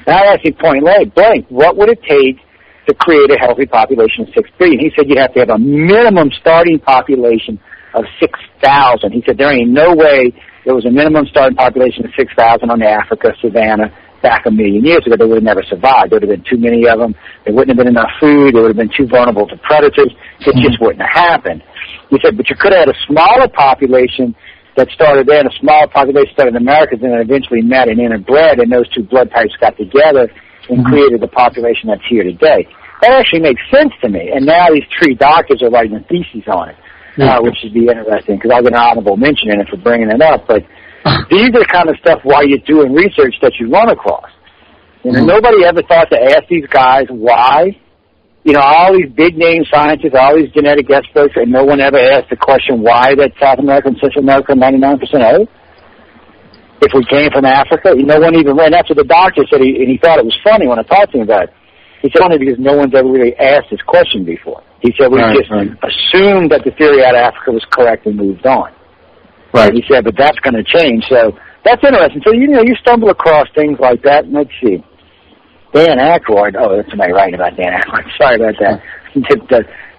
And I asked him point blank, what would it take to create a healthy population of 6 billion? He said you'd have to have a minimum starting population of 6,000. He said there ain't no way there was a minimum starting population of 6,000 on the Africa savanna back a million years ago. They would have never survived. There would have been too many of them. There wouldn't have been enough food. They would have been too vulnerable to predators. It just wouldn't have happened. He said, but you could have had a smaller population that started there, and a smaller population started in the Americas, and then eventually met and interbred, and those two blood types got together, and created the population that's here today. That actually makes sense to me. And now these 3 doctors are writing a thesis on it, which would be interesting, because I'll get an honorable mention in it for bringing it up. But these are the kind of stuff while you're doing research that you run across. You know, nobody ever thought to ask these guys why. You know, all these big-name scientists, all these genetic experts, and no one ever asked the question why that South America and Central America are 99% old. If we came from Africa, no one even ran. That's what the doctor said, and he thought it was funny when I talked to him about it. He said, only because no one's ever really asked this question before. He said, we just assumed that the theory out of Africa was correct and moved on. Right. He said, but that's going to change. So that's interesting. So, you know, you stumble across things like that. And let's see. Dan Aykroyd. Oh, that's somebody writing about Dan Aykroyd. Sorry about that.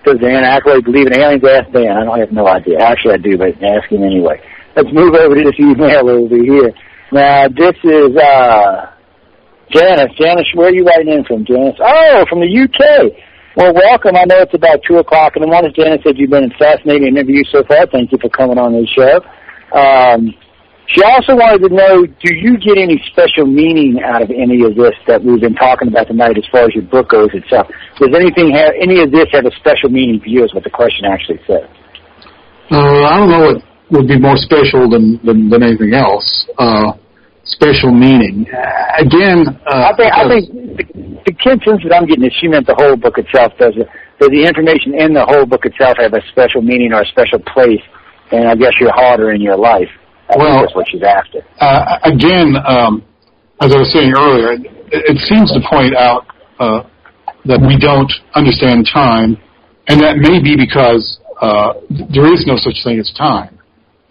Does Dan Aykroyd believe in aliens? Ask Dan. I have no idea. Actually, I do, but ask him anyway. Let's move over to this email over here. Now, this is Janice. Janice, where are you writing in from, Janice? Oh, from the UK. Well, welcome. I know it's about 2 o'clock in the morning. Janice said you've been a fascinating interview so far. Thank you for coming on the show. She also wanted to know, do you get any special meaning out of any of this that we've been talking about tonight as far as your book goes itself? Does any of this have a special meaning for you is what the question actually says? I don't know what would be more special than anything else. Special meaning. Again, I think the sense that I'm getting is she meant the whole book itself. Does the information in the whole book itself have a special meaning or a special place, and I guess you're harder in your life? That's what she's after. Again, as I was saying earlier, it seems to point out that we don't understand time, and that may be because there is no such thing as time.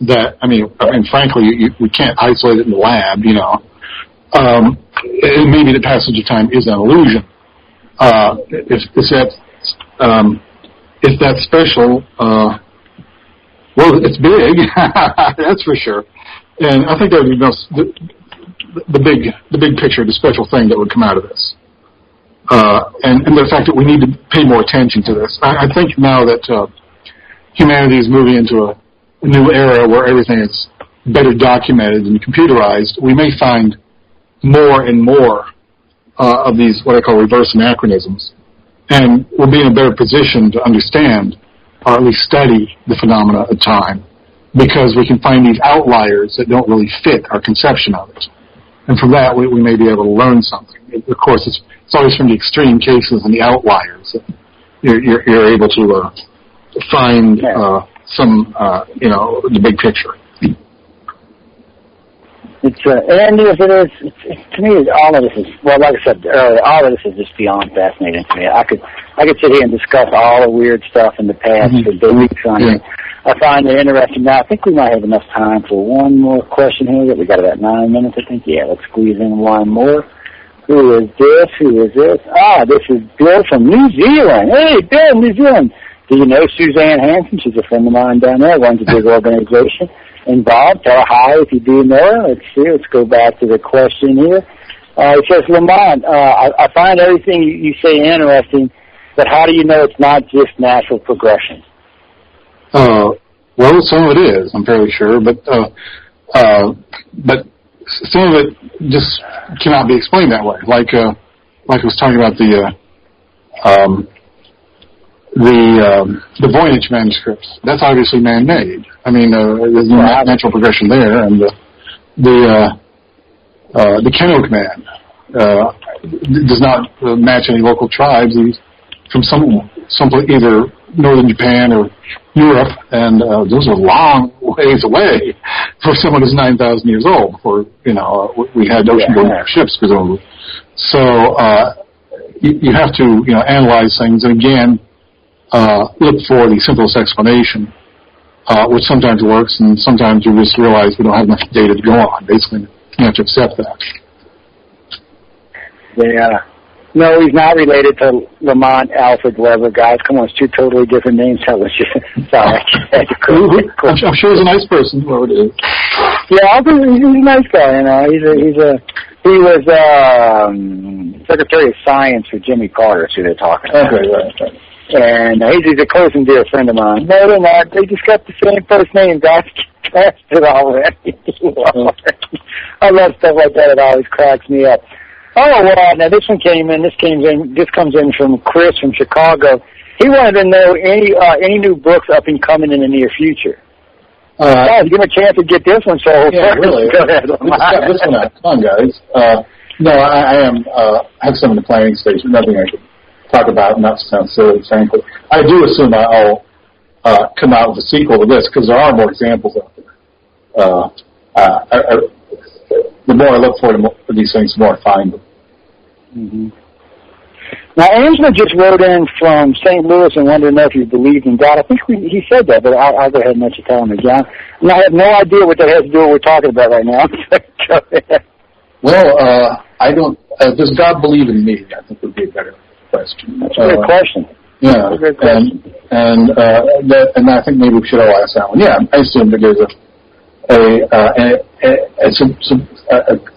That I mean, frankly, we can't isolate it in the lab. You know, it may be the passage of time is an illusion. If that's special. Well, it's big, that's for sure. And I think that would be the big picture, the special thing that would come out of this. And the fact that we need to pay more attention to this. I think now that humanity is moving into a new era where everything is better documented and computerized, we may find more and more of these, what I call reverse anachronisms. And we'll be in a better position to understand or at least study the phenomena of time, because we can find these outliers that don't really fit our conception of it. And from that, we may be able to learn something. Of course, it's always from the extreme cases and the outliers that you're able to find the big picture. And if it is, to me, all of this is, well, like I said earlier, all of this is just beyond fascinating to me. I could sit here and discuss all the weird stuff in the past for weeks on it. I find it interesting. Now, I think we might have enough time for one more question here. We got about 9 minutes, I think. Yeah, let's squeeze in one more. Who is this? Ah, this is Bill from New Zealand. Hey, Bill, New Zealand. Do you know Suzanne Hansen? She's a friend of mine down there, runs a big organization. Involved. Tell her hi if you do know her. Let's see. Let's go back to the question here. It says, Lamont, I find everything you say interesting, but how do you know it's not just natural progression? Well, some of it is, I'm fairly sure, but some of it just cannot be explained that way. Like I was talking about the Voynich manuscripts. That's obviously man-made. I mean, there's no natural progression there, and the Kenok man does not match any local tribes. He's from some either northern Japan or Europe, and those are long ways away for someone who's 9,000 years old. Before we had ocean-going ships, presumably. So you have to analyze things, and again. Look for the simplest explanation, which sometimes works, and sometimes you just realize we don't have enough data to go on. Basically, you have to accept that. Yeah. No, he's not related to Lamont Alfred Weber, guys. Come on, it's 2 totally different names. Sorry. I'm sure he's a nice person, whoever it is. Yeah, he's a nice guy. He was Secretary of Science for Jimmy Carter. That's who they're talking about. Okay, right. And he's a close and dear friend of mine. No, they're not. They just got the same first name. That's it already. I love stuff like that. It always cracks me up. Oh, well, now this comes in from Chris from Chicago. He wanted to know any new books up and coming in the near future. Give him a chance to get this one. So yeah, really. Go ahead. This one out. Come on, guys. No, I have some in the planning stage. Nothing I could talk about, not to sound silly, frankly. I do assume I'll come out with a sequel to this because there are more examples out there. The more I look for these things, the more I find them. Mm-hmm. Now, Angela just wrote in from St. Louis and wanted to know if you believed in God. I think he said that, but I'll go ahead and let you tell him again. And I have no idea what that has to do with what we're talking about right now. Well, I don't. Does God believe in me? I think would be a better question. That's a good question. Yeah, That's a good question. And I think maybe we should all ask that one. Yeah, I assume that there's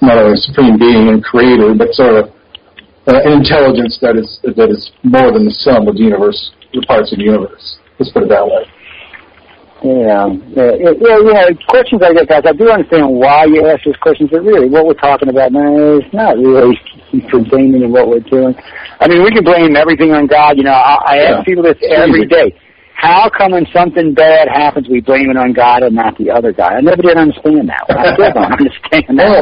not only a supreme being and creator, but sort of an intelligence that is more than the sum of the universe, the parts of the universe. Let's put it that way. Yeah. Questions like that, guys, I do understand why you ask those questions, but really what we're talking about now is not really pertaining to what we're doing. I mean, we can blame everything on God. You know, I ask people this every day. How come when something bad happens, we blame it on God and not the other guy? I never did understand that one. I still don't understand that.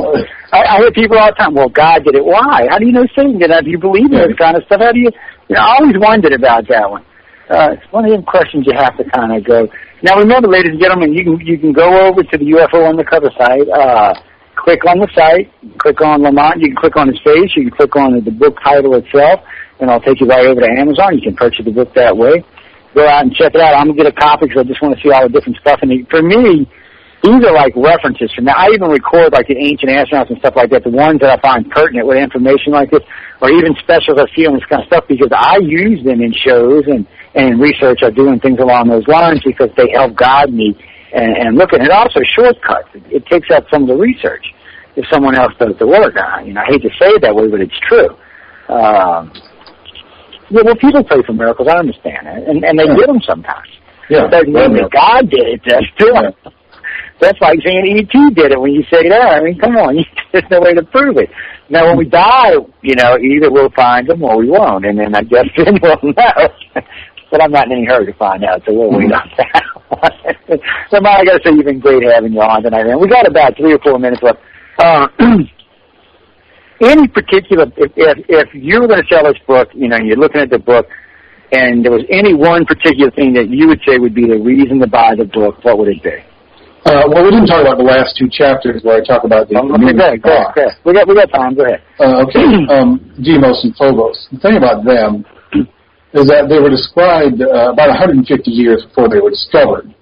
I hear people all the time, well, God did it. Why? How do you know Satan did that? Do you believe in this kind of stuff? How do you I always wondered about that one. It's one of them questions you have to kind of go. Now, remember, ladies and gentlemen, you can go over to the UFO Undercover site, click on the site, click on Lamont, you can click on his face, you can click on the book title itself, and I'll take you right over to Amazon. You can purchase the book that way. Go out and check it out. I'm going to get a copy because I just want to see all the different stuff. And for me, these are like references for me. I even record like the ancient astronauts and stuff like that, the ones that I find pertinent with information like this, or even specials I see on this kind of stuff, because I use them in shows and research or doing things along those lines because they help guide me and look at it. Also shortcuts. It takes out some of the research if someone else does the work. I hate to say it that way, but it's true. Yeah, well, people pray for miracles. I understand that, and they get them sometimes. Yeah, it doesn't mean that God did it. That's like saying E.T. did it when you say that. I mean, come on, there's no way to prove it. Now, when we die, either we'll find them or we won't, and then I guess then we'll know. But I'm not in any hurry to find out, so we'll wait on that. So, I got to say, you've been great having you on tonight. And we got about 3 or 4 minutes left. Any particular, if you were going to sell this book, you're looking at the book, and there was any one particular thing that you would say would be the reason to buy the book, what would it be? Well, we didn't talk about the last 2 chapters where I talk about the... Okay, go ahead. We got time. Go ahead. Okay. Deimos and Phobos. The thing about them is that they were described about 150 years before they were discovered.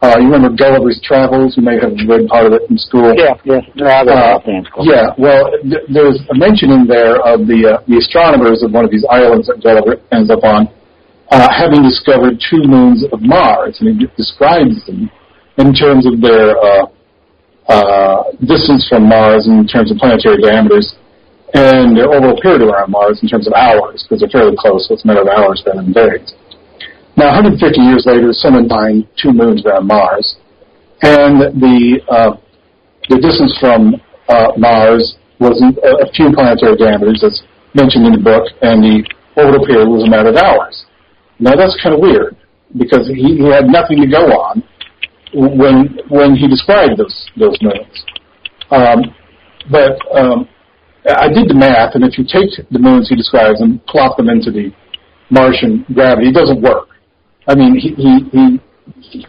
You remember Gulliver's Travels? You may have read part of it in school. Yeah. Yeah, well, there's a mention in there of the astronomers of one of these islands that Gulliver ends up on having discovered 2 moons of Mars, and he describes them in terms of their distance from Mars in terms of planetary diameters, and their overall period around Mars in terms of hours, because they're fairly close, so it's a matter of hours rather than days. Now, 150 years later, someone finds 2 moons around Mars, and the distance from Mars was a few planetary diameters, as mentioned in the book, and the orbital period was a matter of hours. Now, that's kind of weird, because he had nothing to go on when he described those moons. But I did the math, and if you take the moons he describes and plop them into the Martian gravity, it doesn't work. I mean,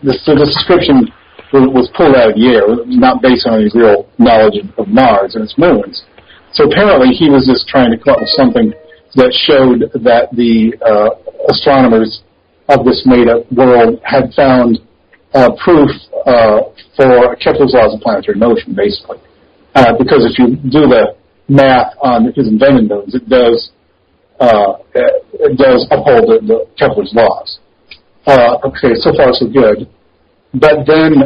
the description was pulled out of the air, not based on his real knowledge of Mars and its moons. So apparently he was just trying to come up with something that showed that the astronomers of this made-up world had found proof for Kepler's laws of planetary motion, basically. Because if you do the math on his invented moons, it does uphold the Kepler's laws. Okay, so far so good. But then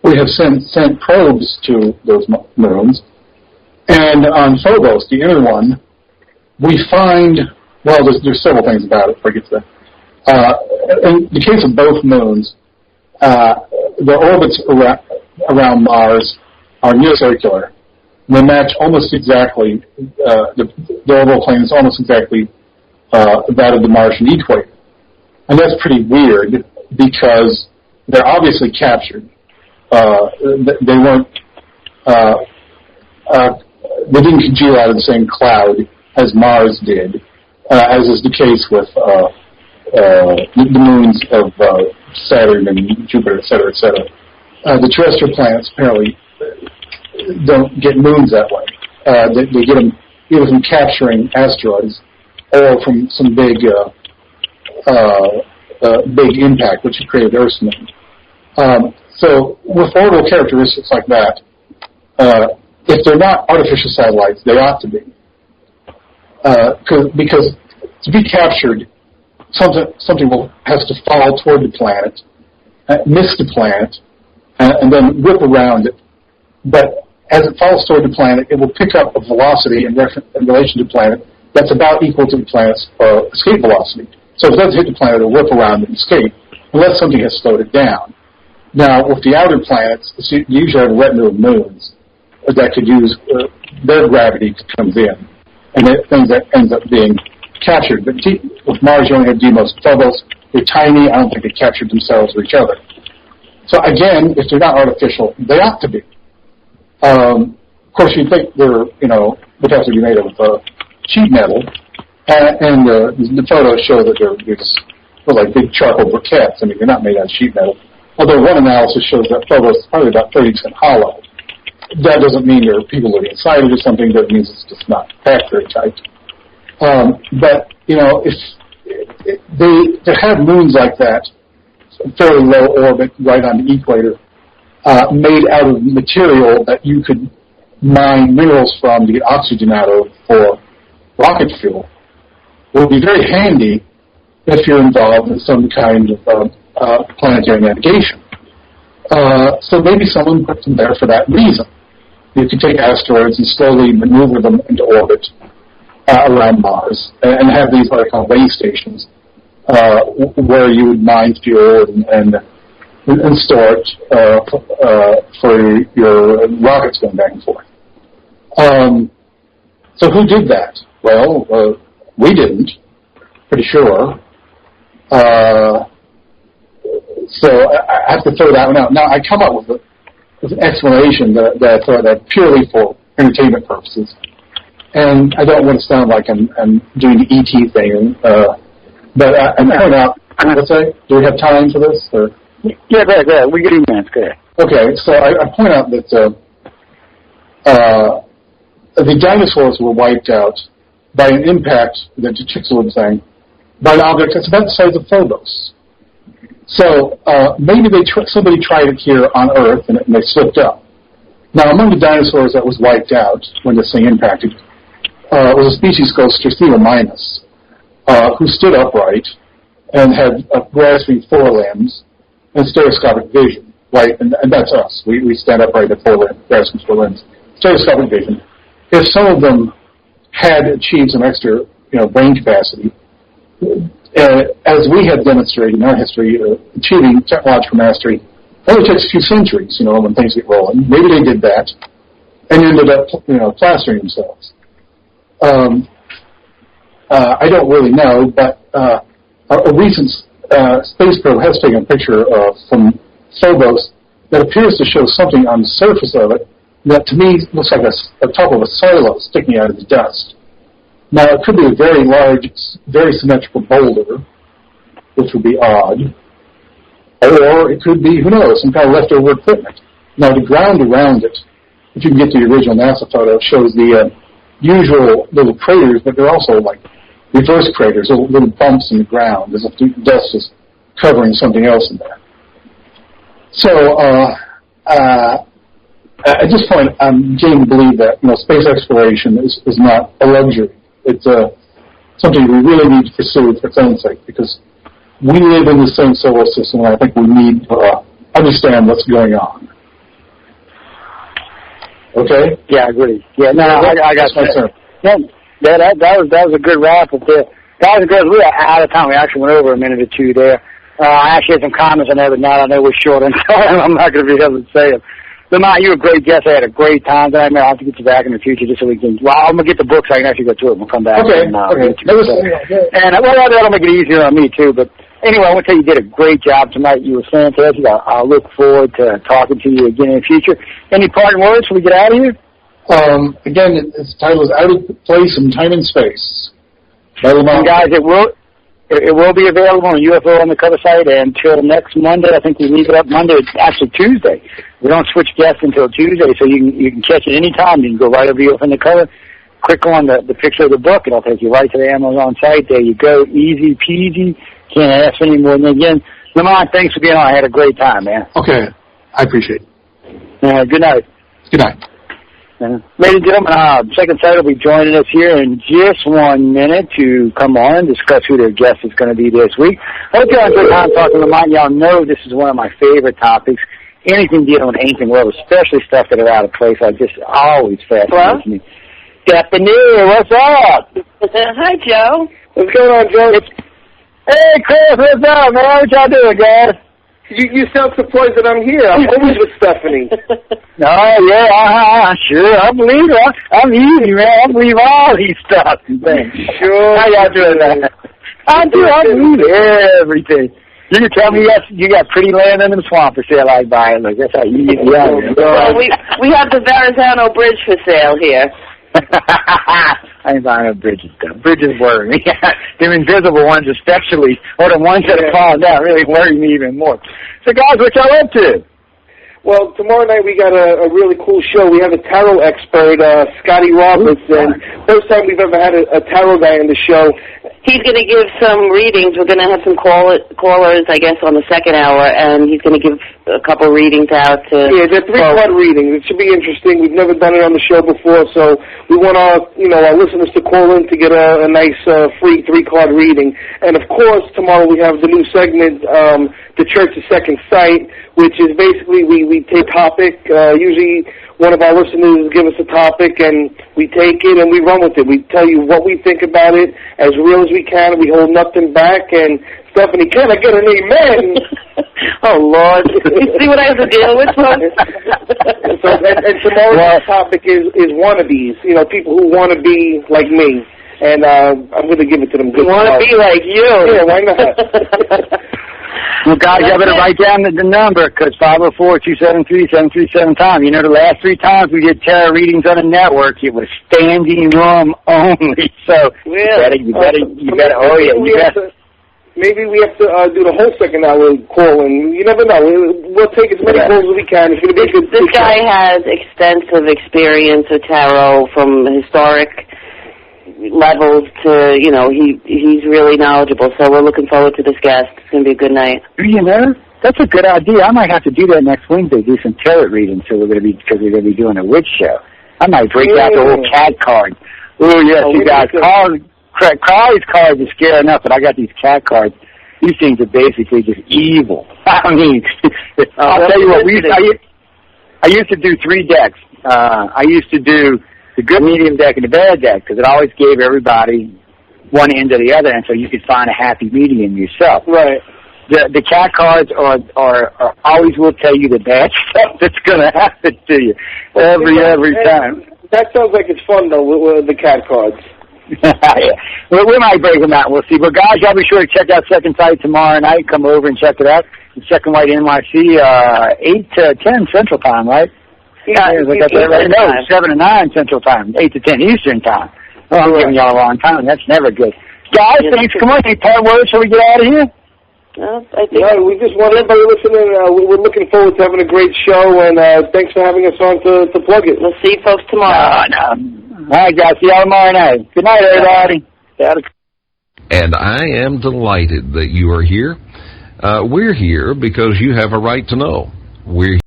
we have sent probes to those moons, and on Phobos, the inner one, we find, well, there's several things about it before I get to that. In the case of both moons, the orbits around Mars are near circular, They match almost exactly, the orbital plane is almost exactly that of the Martian equator. And that's pretty weird because they're obviously captured. They weren't, they didn't congeal out of the same cloud as Mars did, as is the case with the moons of Saturn and Jupiter, et cetera, et cetera. The terrestrial planets apparently don't get moons that way. They get them either from capturing asteroids or from some big impact, which created Earth's moon. So with orbital characteristics like that, if they're not artificial satellites, they ought to be. Because to be captured, something has to fall toward the planet, miss the planet, and then whip around it. But as it falls toward the planet, it will pick up a velocity in relation to the planet that's about equal to the planet's escape velocity. So if it doesn't hit the planet, it'll whip around and escape, unless something has slowed it down. Now, with the outer planets, you usually have a retinue of moons that could use their gravity comes in, and it ends up being captured. But with Mars, you only have Deimos and Phobos. They're tiny. I don't think they captured themselves or each other. So again, if they're not artificial, they ought to be. Of course, you'd think they're, would have to be made of sheet metal, and the photos show that they're like big charcoal briquettes. I mean, they're not made out of sheet metal. Although one analysis shows that Phobos is probably about 30% hollow. That doesn't mean there are people living inside it or something. That means it's just not packed very tight. But, if to have moons like that, fairly low orbit, right on the equator, made out of material that you could mine minerals from to get oxygen out of for rocket fuel, would be very handy if you're involved in some kind of planetary navigation. So maybe someone put them there for that reason. You could take asteroids and slowly maneuver them into orbit around Mars and have these what are called way stations where you would mine fuel and store it for your rockets going back and forth. So who did that? Well, we didn't, pretty sure. So I have to throw that one out. Now, I come up with an explanation that purely for entertainment purposes. And I don't want to sound like I'm doing the E.T. thing, but I point out, let's say, do we have time for this? Or? Yeah, go ahead. We get 2 minutes. Go ahead. Okay, so I point out that the dinosaurs were wiped out by an impact, that the Chicxulub was saying, by an object that's about the size of Phobos. So maybe somebody tried it here on Earth and they slipped up. Now, among the dinosaurs that was wiped out when this thing impacted was a species called Sterthominus, who stood upright and had grasping forelimbs and stereoscopic vision. Right, and that's us. We stand upright at grasping forelimbs, stereoscopic vision. If some of them had achieved some extra, brain capacity, as we have demonstrated in our history, achieving technological mastery only takes a few centuries, when things get rolling. Maybe they did that and ended up, plastering themselves. I don't really know, but a recent space probe has taken a picture from Phobos that appears to show something on the surface of it that to me looks like a top of a silo sticking out of the dust. Now, it could be a very large, very symmetrical boulder, which would be odd. Or it could be, who knows, some kind of leftover equipment. Now, the ground around it, if you can get the original NASA photo, shows the usual little craters, but they're also like reverse craters, little bumps in the ground, as if the dust is covering something else in there. So, at this point, I'm getting to believe that space exploration is not a luxury. It's something we really need to pursue for its own sake, because we live in the same solar system, and I think we need to understand what's going on. Okay? Yeah, I agree. Yeah, no, I got that. Yeah, that was a good wrap up there. That was good. We were out of time. We actually went over a minute or two there. I actually had some comments on there, but now I know we're short, and so I'm not going to be able to say them. Lamont, you were a great guest. I had a great time tonight. I'll have to get you back in the future just so we can. Well, I'm gonna get the book so I can actually go through it. We'll come back. Okay. And, Okay. And that'll make it easier on me too. But anyway, I want to tell you, you did a great job tonight. You were fantastic. I'll look forward to talking to you again in the future. Any parting words before we get out of here? Again, its title is Out of Place in Time and Space. And guys, it will be available on UFO Undercover site until next Monday. I think we leave it up Monday. It's actually Tuesday. We don't switch guests until Tuesday, so you can catch it any time. You can go right over UFO Undercover, click on the picture of the book, and it'll take you right to the Amazon site. There you go. Easy peasy. Can't ask for any more. And again, Lamont, thanks for being on. I had a great time, man. Okay. I appreciate it. Good night. Good night. Ladies and gentlemen, Second Sight will be joining us here in just 1 minute to come on and discuss who their guest is going to be this week. I hope you all enjoyed time talking to Lamont. Y'all know this is one of my favorite topics. Anything dealing with ancient world, especially stuff that are out of place, like this always fascinates me. Stephanie, what's up? Hi, Joe. What's going on, Joe? Hey, Chris, what's up, man? What y'all doing, guys? You sound surprised that I'm here. I'm always with Stephanie. Oh, yeah, sure. I believe it. I'm easy, man. I believe all these stuff and things. Sure. How y'all doing, man? I believe everything. You can tell me you got pretty land in the swamp for sale I buy. Like, that's how easy you are. Well, we have the Verrazano Bridge for sale here. I ain't buying no bridges, though. Bridges worry me. Them invisible ones especially, or the ones that are falling down, really worry me even more. So, guys, what y'all up to? Well, tomorrow night we got a really cool show. We have a tarot expert, Scotty Roberts, and first time we've ever had a tarot guy on the show. He's going to give some readings. We're going to have some callers, I guess, on the second hour, and he's going to give a couple readings out to... Yeah, they're three-card readings. It should be interesting. We've never done it on the show before, so we want our listeners to call in to get a nice free three-card reading. And, of course, tomorrow we have the new segment, The Church's Second Sight, which is basically we take a topic. Usually one of our listeners give us a topic, and we take it and we run with it. We tell you what we think about it as real as we can. We hold nothing back. And Stephanie, can I get an amen? Oh, Lord. You see what I have to deal with, folks? and tomorrow's topic is wannabes, people who want to be like me. And I'm going to give it to them. You want to be like you. Yeah, why not? Well, guys, you better write down the number, because 504-273-737 You know, the last 3 times we did tarot readings on the network, it was standing room only. So you better. Maybe we have to do the whole second hour calling. You never know. We'll take as many calls as we can. It's going to be good. This guy has extensive experience with tarot from historic levels to, he's really knowledgeable. So we're looking forward to this guest. It's going to be a good night. You know, that's a good idea. I might have to do that next Wednesday, do some tarot readings, because we're going to be doing a witch show. I might break out the whole cat card. Oh, yes, you guys. Crowley's cards are scary enough, but I got these cat cards. These things are basically just evil. I mean, I'll tell you what, I used to do 3 decks. I used to do the good medium deck and the bad deck, because it always gave everybody one end or the other, and so you could find a happy medium yourself. Right. The cat cards are always will tell you the bad stuff that's going to happen to you every time. That sounds like it's fun, though, with the cat cards. Yeah. Well, we might break them out. We'll see. But, guys, y'all be sure to check out Second Sight tomorrow night. Come over and check it out. It's Second White NYC, 8 to 10 Central Time, right? Yeah, I got that right. No, 7 to 9 Central Time, 8 to 10 Eastern Time. Oh, I'm giving y'all a long time. That's never good. Guys, thanks. Come on, any part words before we get out of here? I think we just want everybody listening. We're looking forward to having a great show, and thanks for having us on to plug it. We'll see you folks tomorrow. No. All right, guys. See y'all tomorrow night. Good night, everybody. And I am delighted that you are here. We're here because you have a right to know. We're